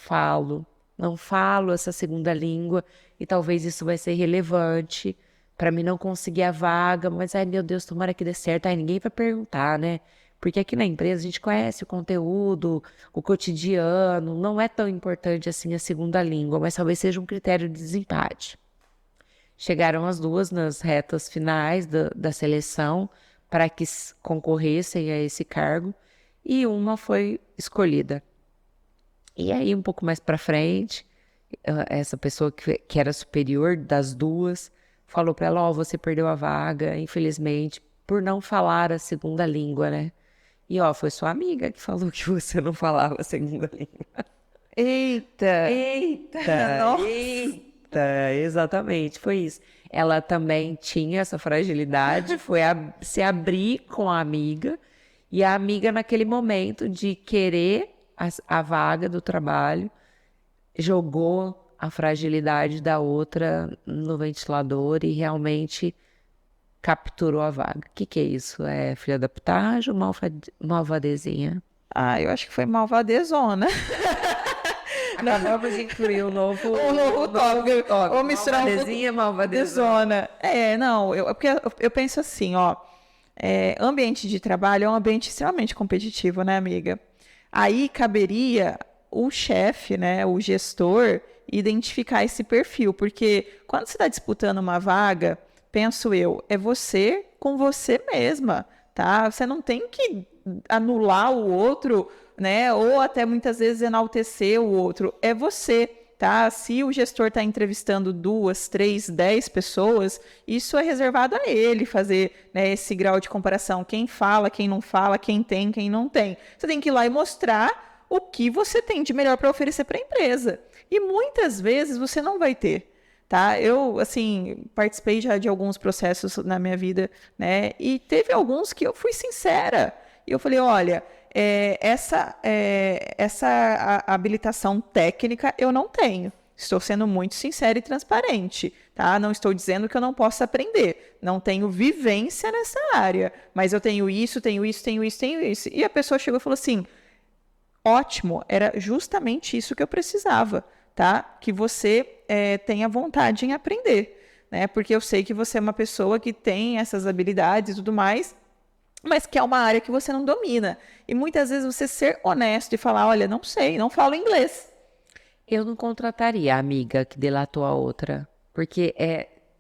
[SPEAKER 1] falo essa segunda língua e talvez isso vai ser relevante para mim não conseguir a vaga, mas ai meu Deus, tomara que dê certo, ninguém vai perguntar, né? Porque aqui na empresa a gente conhece o conteúdo, o cotidiano, não é tão importante assim a segunda língua, mas talvez seja um critério de desempate. Chegaram as duas nas retas finais da seleção para que concorressem a esse cargo e uma foi escolhida. E aí, um pouco mais para frente, essa pessoa que era superior das duas falou para ela, você perdeu a vaga, infelizmente, por não falar a segunda língua, né? E foi sua amiga que falou que você não falava a segunda língua.
[SPEAKER 2] Eita!
[SPEAKER 1] Eita, exatamente, foi isso. Ela também tinha essa fragilidade, foi se abrir com a amiga, e a amiga naquele momento de querer a vaga do trabalho, jogou a fragilidade da outra no ventilador e realmente capturou a vaga. O que é isso? É filha da putagem ou malvadezinha?
[SPEAKER 2] Eu acho que foi malvadezona.
[SPEAKER 1] Vamos incluir um novo
[SPEAKER 2] tópico. Ou misturar
[SPEAKER 1] malvadezinha, malvadezona.
[SPEAKER 2] Não, porque eu penso assim, ambiente de trabalho é um ambiente extremamente competitivo, né, amiga? Aí caberia o chefe, né, o gestor, identificar esse perfil, porque quando você está disputando uma vaga, penso eu, é você com você mesma, tá? Você não tem que anular o outro, né? Ou até muitas vezes enaltecer o outro. É você, tá? Se o gestor está entrevistando 2, 3, 10 pessoas, isso é reservado a ele fazer, né, esse grau de comparação. Quem fala, quem não fala, quem tem, quem não tem. Você tem que ir lá e mostrar o que você tem de melhor para oferecer para a empresa. E muitas vezes você não vai ter. Tá? Eu, assim, participei já de alguns processos na minha vida, né? E teve alguns que eu fui sincera. E eu falei, olha, essa habilitação técnica eu não tenho. Estou sendo muito sincera e transparente, tá? Não estou dizendo que eu não possa aprender. Não tenho vivência nessa área, mas eu tenho isso, tenho isso, tenho isso, tenho isso. E a pessoa chegou e falou assim, ótimo, era justamente isso que eu precisava, tá? Que você tenha vontade em aprender, né? Porque eu sei que você é uma pessoa que tem essas habilidades e tudo mais, mas que é uma área que você não domina. E muitas vezes você ser honesto e falar, olha, não sei, não falo inglês.
[SPEAKER 1] Eu não contrataria a amiga que delatou a outra, porque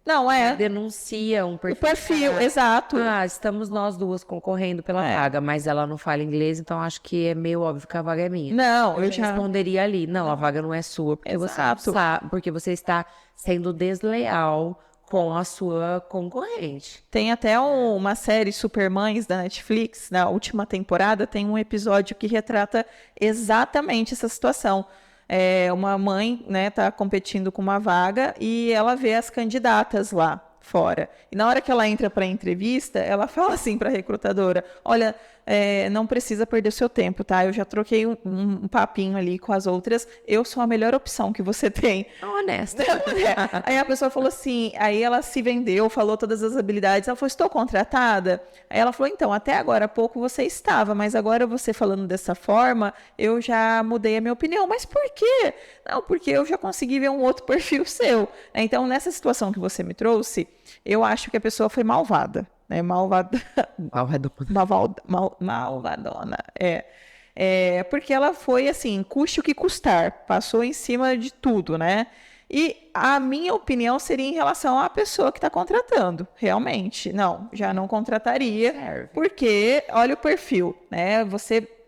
[SPEAKER 2] Não é.
[SPEAKER 1] Denuncia um perfil.
[SPEAKER 2] O perfil, exato.
[SPEAKER 1] Estamos nós duas concorrendo pela vaga, mas ela não fala inglês, então acho que é meio óbvio que a vaga é minha.
[SPEAKER 2] Não,
[SPEAKER 1] eu já responderia ali, não, a vaga não é sua, porque você não sabe, porque você está sendo desleal com a sua concorrente.
[SPEAKER 2] Tem até uma série Supermães da Netflix, na última temporada, tem um episódio que retrata exatamente essa situação. Uma mãe, né, tá competindo com uma vaga e ela vê as candidatas lá fora. E na hora que ela entra para a entrevista, ela fala assim para a recrutadora, olha, não precisa perder seu tempo, tá? Eu já troquei um papinho ali com as outras, eu sou a melhor opção que você tem.
[SPEAKER 1] Honesta.
[SPEAKER 2] Aí a pessoa falou assim, aí ela se vendeu, falou todas as habilidades, ela falou, estou contratada? Aí ela falou, então, até agora há pouco você estava, mas agora você falando dessa forma, eu já mudei a minha opinião. Mas por quê? Não, porque eu já consegui ver um outro perfil seu. Então, nessa situação que você me trouxe, eu acho que a pessoa foi malvada, né? Malvadona. Porque ela foi assim, custe o que custar, passou em cima de tudo, né? E a minha opinião seria em relação à pessoa que está contratando, realmente. Não, já não contrataria,
[SPEAKER 1] Serve.
[SPEAKER 2] porque olha o perfil, né?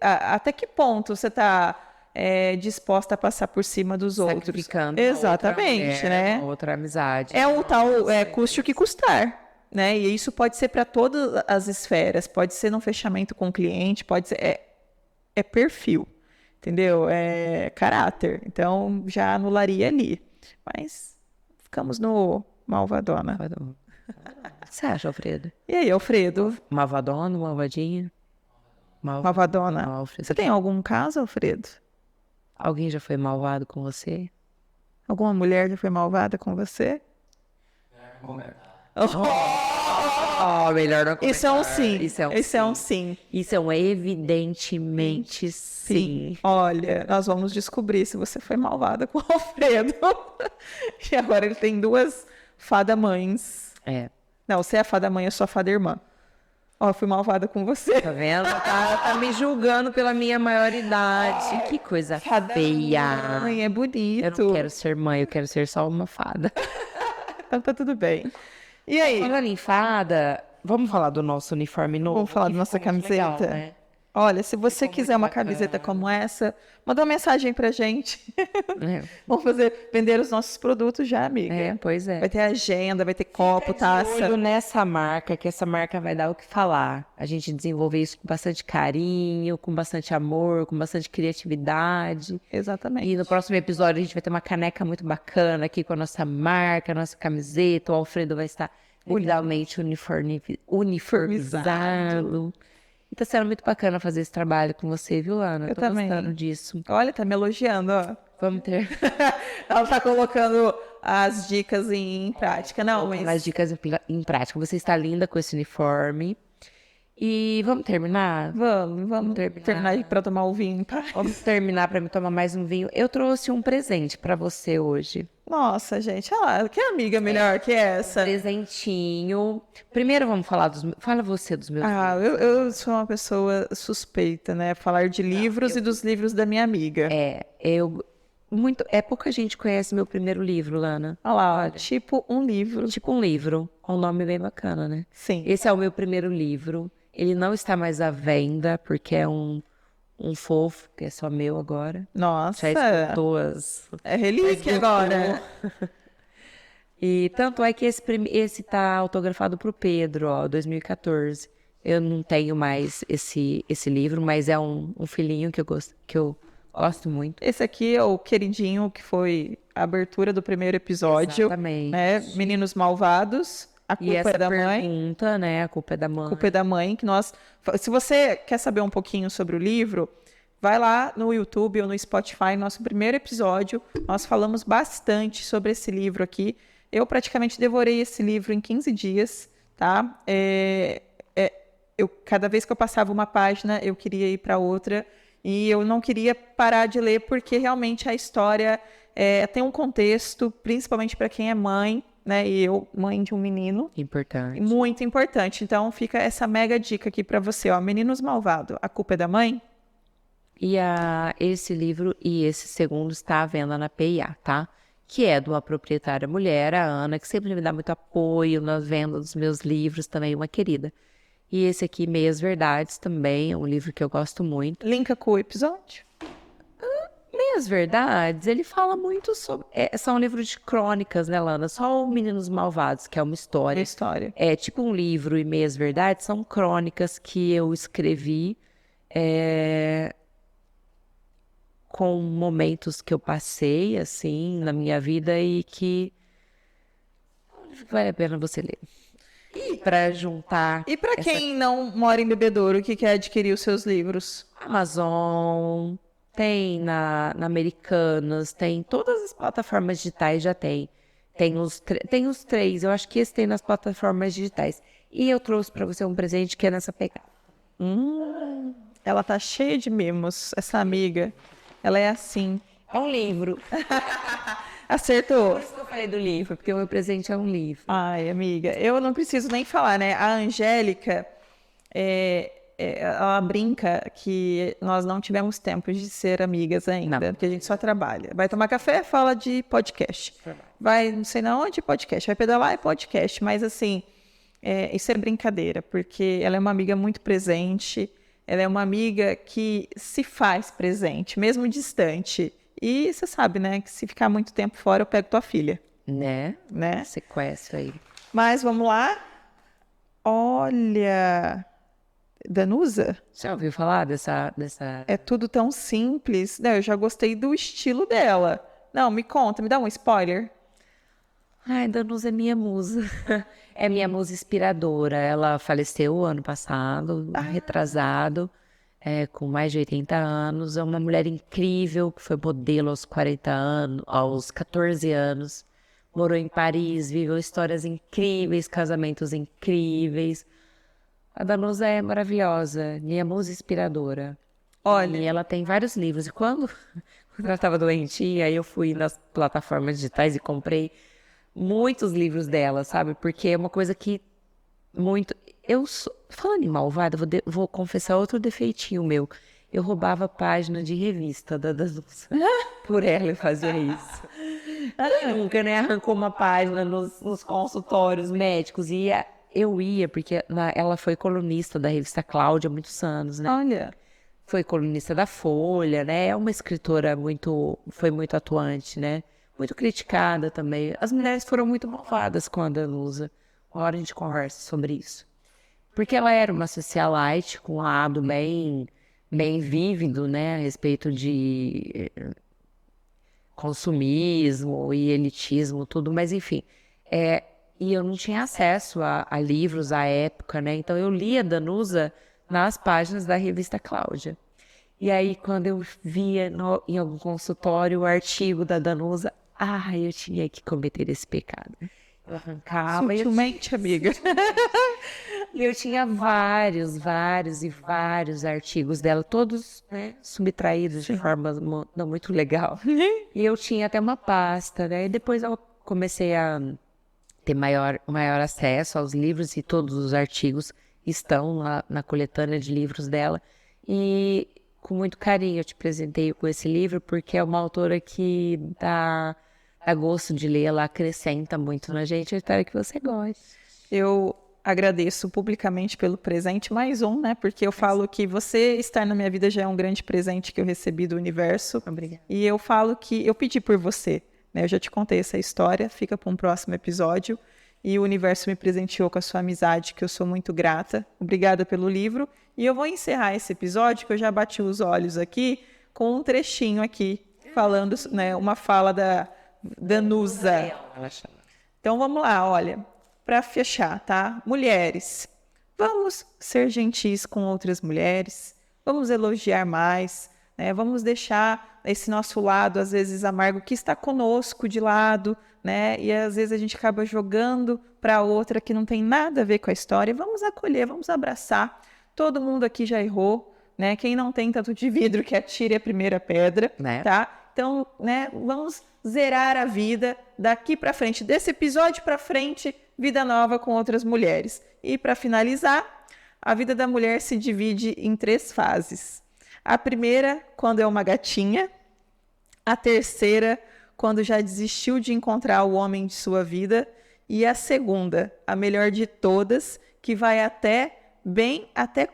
[SPEAKER 2] Até que ponto você está disposta a passar por cima dos outros?
[SPEAKER 1] Sacrificando
[SPEAKER 2] Exatamente,
[SPEAKER 1] uma outra mulher,
[SPEAKER 2] né?
[SPEAKER 1] uma outra amizade.
[SPEAKER 2] É o tal, custe o que custar, né? E isso pode ser para todas as esferas, pode ser num fechamento com o cliente, pode ser, é perfil, entendeu? É caráter. Então, já anularia ali. Mas ficamos no Malvadona.
[SPEAKER 1] Malvadona. O que você acha, Alfredo?
[SPEAKER 2] E aí, Alfredo?
[SPEAKER 1] Malvadona, malvadinha?
[SPEAKER 2] Malvadona.
[SPEAKER 1] Alfredo.
[SPEAKER 2] Você tem algum caso, Alfredo?
[SPEAKER 1] Alguém já foi malvado com você?
[SPEAKER 2] Alguma mulher já foi malvada com você?
[SPEAKER 1] Oh, melhor não comentar.
[SPEAKER 2] Isso é um sim.
[SPEAKER 1] Isso é um
[SPEAKER 2] sim. sim.
[SPEAKER 1] Isso é um evidentemente sim.
[SPEAKER 2] Olha, nós vamos descobrir se você foi malvada com o Alfredo. E agora ele tem 2 fada-mães.
[SPEAKER 1] É.
[SPEAKER 2] Não, você é a fada-mãe, eu sou a fada-irmã. Ó, eu fui malvada com você.
[SPEAKER 1] Tá vendo? Tá me julgando pela minha maioridade. Que coisa feia.
[SPEAKER 2] Mãe, é bonito.
[SPEAKER 1] Eu não quero ser mãe, eu quero ser só uma fada.
[SPEAKER 2] Então tá tudo bem. E aí?
[SPEAKER 1] Falando em fada, vamos falar do nosso uniforme novo?
[SPEAKER 2] Vamos falar da
[SPEAKER 1] que
[SPEAKER 2] nossa
[SPEAKER 1] ficou muito
[SPEAKER 2] camiseta?
[SPEAKER 1] legal, né?
[SPEAKER 2] Olha, se você
[SPEAKER 1] Ficou
[SPEAKER 2] quiser
[SPEAKER 1] muito
[SPEAKER 2] uma
[SPEAKER 1] bacana.
[SPEAKER 2] camiseta como essa, manda uma mensagem pra gente.
[SPEAKER 1] É.
[SPEAKER 2] Vamos vender os nossos produtos já, amiga.
[SPEAKER 1] Pois é.
[SPEAKER 2] Vai ter agenda, vai ter copo, taça.
[SPEAKER 1] Olho nessa marca, que essa marca vai dar o que falar. A gente desenvolver isso com bastante carinho, com bastante amor, com bastante criatividade.
[SPEAKER 2] Exatamente.
[SPEAKER 1] E no próximo episódio a gente vai ter uma caneca muito bacana aqui com a nossa marca, a nossa camiseta. O Alfredo vai estar legalmente uniformizado. E tá sendo muito bacana fazer esse trabalho com você, viu, Ana?
[SPEAKER 2] Eu
[SPEAKER 1] Tô
[SPEAKER 2] também.
[SPEAKER 1] gostando disso.
[SPEAKER 2] Olha, tá me elogiando, ó.
[SPEAKER 1] Vamos ter
[SPEAKER 2] Ela tá colocando as dicas em prática. Não, mas...
[SPEAKER 1] as dicas em prática. Você está linda com esse uniforme. E vamos terminar?
[SPEAKER 2] Vamos terminar pra tomar o vinho, tá?
[SPEAKER 1] Vamos terminar para me tomar mais um vinho. Eu trouxe um presente para você hoje.
[SPEAKER 2] Nossa, gente, olha lá, que amiga melhor que essa?
[SPEAKER 1] Presentinho. Primeiro vamos falar dos... Fala você dos meus livros.
[SPEAKER 2] Eu sou uma pessoa suspeita, né? Falar de livros e dos livros da minha amiga.
[SPEAKER 1] Pouca gente conhece meu primeiro livro, Lana.
[SPEAKER 2] Olha lá, ó, tipo um livro.
[SPEAKER 1] Tipo um livro, com um nome bem bacana, né?
[SPEAKER 2] Sim.
[SPEAKER 1] Esse é o meu primeiro livro. Ele não está mais à venda, porque é um fofo, que é só meu agora.
[SPEAKER 2] Nossa,
[SPEAKER 1] Já escutou as...
[SPEAKER 2] é relíquia agora.
[SPEAKER 1] E tanto é que esse tá autografado pro Pedro, ó, 2014. Eu não tenho mais esse livro, mas é um filhinho que eu gosto muito.
[SPEAKER 2] Esse aqui é o queridinho que foi a abertura do primeiro episódio.
[SPEAKER 1] Exatamente.
[SPEAKER 2] Né? Meninos Malvados. A culpa
[SPEAKER 1] E essa
[SPEAKER 2] é da mãe.
[SPEAKER 1] pergunta, né? A culpa é da mãe.
[SPEAKER 2] A culpa é da mãe. Se você quer saber um pouquinho sobre o livro, vai lá no YouTube ou no Spotify, nosso primeiro episódio. Nós falamos bastante sobre esse livro aqui. Eu praticamente devorei esse livro em 15 dias, tá? Cada vez que eu passava uma página, eu queria ir para outra. E eu não queria parar de ler, porque realmente a história tem um contexto, principalmente para quem é mãe, né? E eu, mãe de um menino.
[SPEAKER 1] Importante.
[SPEAKER 2] Muito importante. Então, fica essa mega dica aqui para você, ó. Meninos Malvados, a culpa é da mãe?
[SPEAKER 1] E esse livro e esse segundo está à venda na PIA, tá? Que é de uma proprietária mulher, a Ana, que sempre me dá muito apoio na venda dos meus livros, também uma querida. E esse aqui, Meias Verdades, também é um livro que eu gosto muito.
[SPEAKER 2] Linka com o episódio?
[SPEAKER 1] Meias Verdades, ele fala muito sobre... são um livro de crônicas, né, Lana? Só o Meninos Malvados, que é uma história.
[SPEAKER 2] Uma história.
[SPEAKER 1] É tipo um livro, e Meias Verdades são crônicas que eu escrevi com momentos que eu passei, assim, na minha vida e que vale a pena você ler. E para juntar...
[SPEAKER 2] E para quem não mora em Bebedouro, que quer adquirir os seus livros?
[SPEAKER 1] Amazon, tem na Americanas, tem todas as plataformas digitais, já tem. Tem os 3, eu acho que esse tem nas plataformas digitais. E eu trouxe para você um presente que é nessa pegada.
[SPEAKER 2] Ela tá cheia de mimos, essa amiga. Ela é assim.
[SPEAKER 1] É um livro.
[SPEAKER 2] Acertou.
[SPEAKER 1] Por isso que eu falei do livro, porque o meu presente é um livro.
[SPEAKER 2] Ai, amiga, eu não preciso nem falar, né? A Angélica, ela brinca que nós não tivemos tempo de ser amigas ainda,
[SPEAKER 1] Não.
[SPEAKER 2] porque a gente só trabalha. Vai tomar café, fala de podcast. Vai não sei na onde, podcast. Vai pedalar, é podcast. Mas assim, isso é brincadeira, porque ela é uma amiga muito presente, ela é uma amiga que se faz presente, mesmo distante. E você sabe, né, que se ficar muito tempo fora, eu pego tua filha,
[SPEAKER 1] Né?
[SPEAKER 2] né?
[SPEAKER 1] Sequestro aí.
[SPEAKER 2] Mas vamos lá. Olha, Danusa,
[SPEAKER 1] Já ouviu falar dessa...
[SPEAKER 2] é tudo tão simples. Não, eu já gostei do estilo dela. Não, me conta, me dá um spoiler.
[SPEAKER 1] Ai, Danusa é minha musa. É minha musa inspiradora. Ela faleceu ano passado, retrasado, com mais de 80 anos. É uma mulher incrível, que foi modelo aos 40 anos, aos 14 anos. Morou em Paris, viveu histórias incríveis, casamentos incríveis. A Danusa é maravilhosa, minha musa inspiradora.
[SPEAKER 2] Olha,
[SPEAKER 1] E ela tem vários livros. E quando ela estava doentinha, aí eu fui nas plataformas digitais e comprei muitos livros dela, sabe? Porque é uma coisa que muito... Falando em malvada, vou confessar outro defeitinho meu. Eu roubava página de revista da Danusa. Por ela eu fazia isso. Ela nunca, né, arrancou uma página nos consultórios médicos. E eu ia, porque ela foi colunista da revista Cláudia há muitos anos, né?
[SPEAKER 2] olha.
[SPEAKER 1] Foi colunista da Folha, né? É uma escritora foi muito atuante, né? Muito criticada também. As mulheres foram muito malvadas com a Danusa. Uma hora a gente conversa sobre isso. Porque ela era uma socialite com um lado bem vívido, né? A respeito de consumismo e elitismo, tudo. Mas, enfim. E eu não tinha acesso a livros à época, né? Então, eu lia Danusa nas páginas da revista Cláudia. E aí, quando eu via em algum consultório o artigo da Danusa, eu tinha que cometer esse pecado. Eu arrancava
[SPEAKER 2] Sutilmente, amiga.
[SPEAKER 1] e eu tinha vários artigos dela, todos, né, subtraídos de forma não muito legal. E eu tinha até uma pasta, né? E depois eu comecei a ter maior acesso aos livros e todos os artigos estão lá na coletânea de livros dela. E com muito carinho eu te presenteio com esse livro, porque é uma autora que dá gosto de ler, ela acrescenta muito na gente. Eu espero que você goste.
[SPEAKER 2] Eu agradeço publicamente pelo presente, mais um, né? Porque eu falo que você estar na minha vida já é um grande presente que eu recebi do universo.
[SPEAKER 1] Obrigada.
[SPEAKER 2] E eu falo que eu pedi por você, né? Eu já te contei essa história, fica para um próximo episódio. E o universo me presenteou com a sua amizade, que eu sou muito grata. Obrigada pelo livro. E eu vou encerrar esse episódio, que eu já bati os olhos aqui, com um trechinho aqui, falando, né, uma fala da Danusa. Então vamos lá, olha, para fechar, tá? Mulheres, vamos ser gentis com outras mulheres, vamos elogiar mais, né? Vamos deixar esse nosso lado, às vezes amargo, que está conosco de lado, né? E às vezes a gente acaba jogando para outra que não tem nada a ver com a história. Vamos acolher, vamos abraçar. Todo mundo aqui já errou, né? Quem não tem tatu de vidro que atire a primeira pedra,
[SPEAKER 1] né?
[SPEAKER 2] Tá? Então, né? Vamos zerar a vida daqui para frente, desse episódio para frente, vida nova com outras mulheres. E para finalizar, a vida da mulher se divide em 3 fases. A primeira, quando é uma gatinha. A terceira, quando já desistiu de encontrar o homem de sua vida. E a segunda, a melhor de todas, que vai até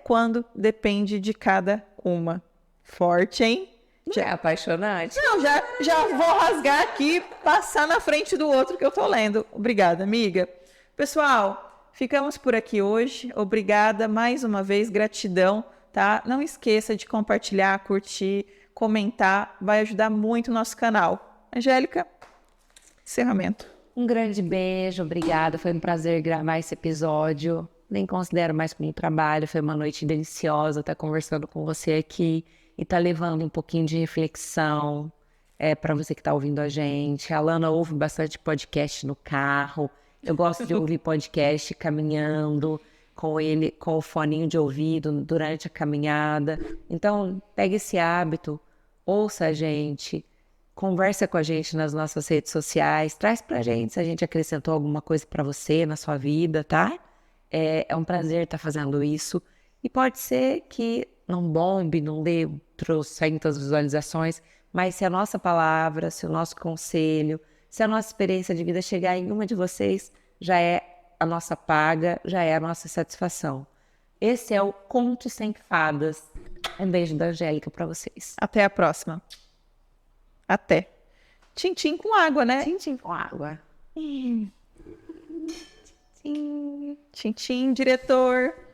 [SPEAKER 2] quando depende de cada uma. Forte, hein?
[SPEAKER 1] É apaixonante.
[SPEAKER 2] Não, já vou rasgar aqui, passar na frente do outro que eu tô lendo. Obrigada, amiga. Pessoal, ficamos por aqui hoje. Obrigada mais uma vez, gratidão, tá? Não esqueça de compartilhar, curtir, comentar, vai ajudar muito o nosso canal. Angélica, encerramento.
[SPEAKER 1] Um grande beijo, obrigada. Foi um prazer gravar esse episódio. Nem considero mais como um trabalho, foi uma noite deliciosa estar conversando com você aqui e estar levando um pouquinho de reflexão para você que está ouvindo a gente. A Lana ouve bastante podcast no carro. Eu gosto de ouvir podcast caminhando, com o foninho de ouvido durante a caminhada. Então, pegue esse hábito, ouça a gente, conversa com a gente nas nossas redes sociais, traz pra gente se a gente acrescentou alguma coisa para você na sua vida, tá? É um prazer estar fazendo isso. E pode ser que não bombe, não dê trocentas visualizações, mas se a nossa palavra, se o nosso conselho, se a nossa experiência de vida chegar em uma de vocês, já é a nossa paga, já é a nossa satisfação. Esse é o Conto Sem Fadas. Um beijo da Angélica para vocês.
[SPEAKER 2] Até a próxima. Até. Tchim-tchim com água, né?
[SPEAKER 1] Tchim-tchim com água.
[SPEAKER 2] Tchim-tchim, diretor.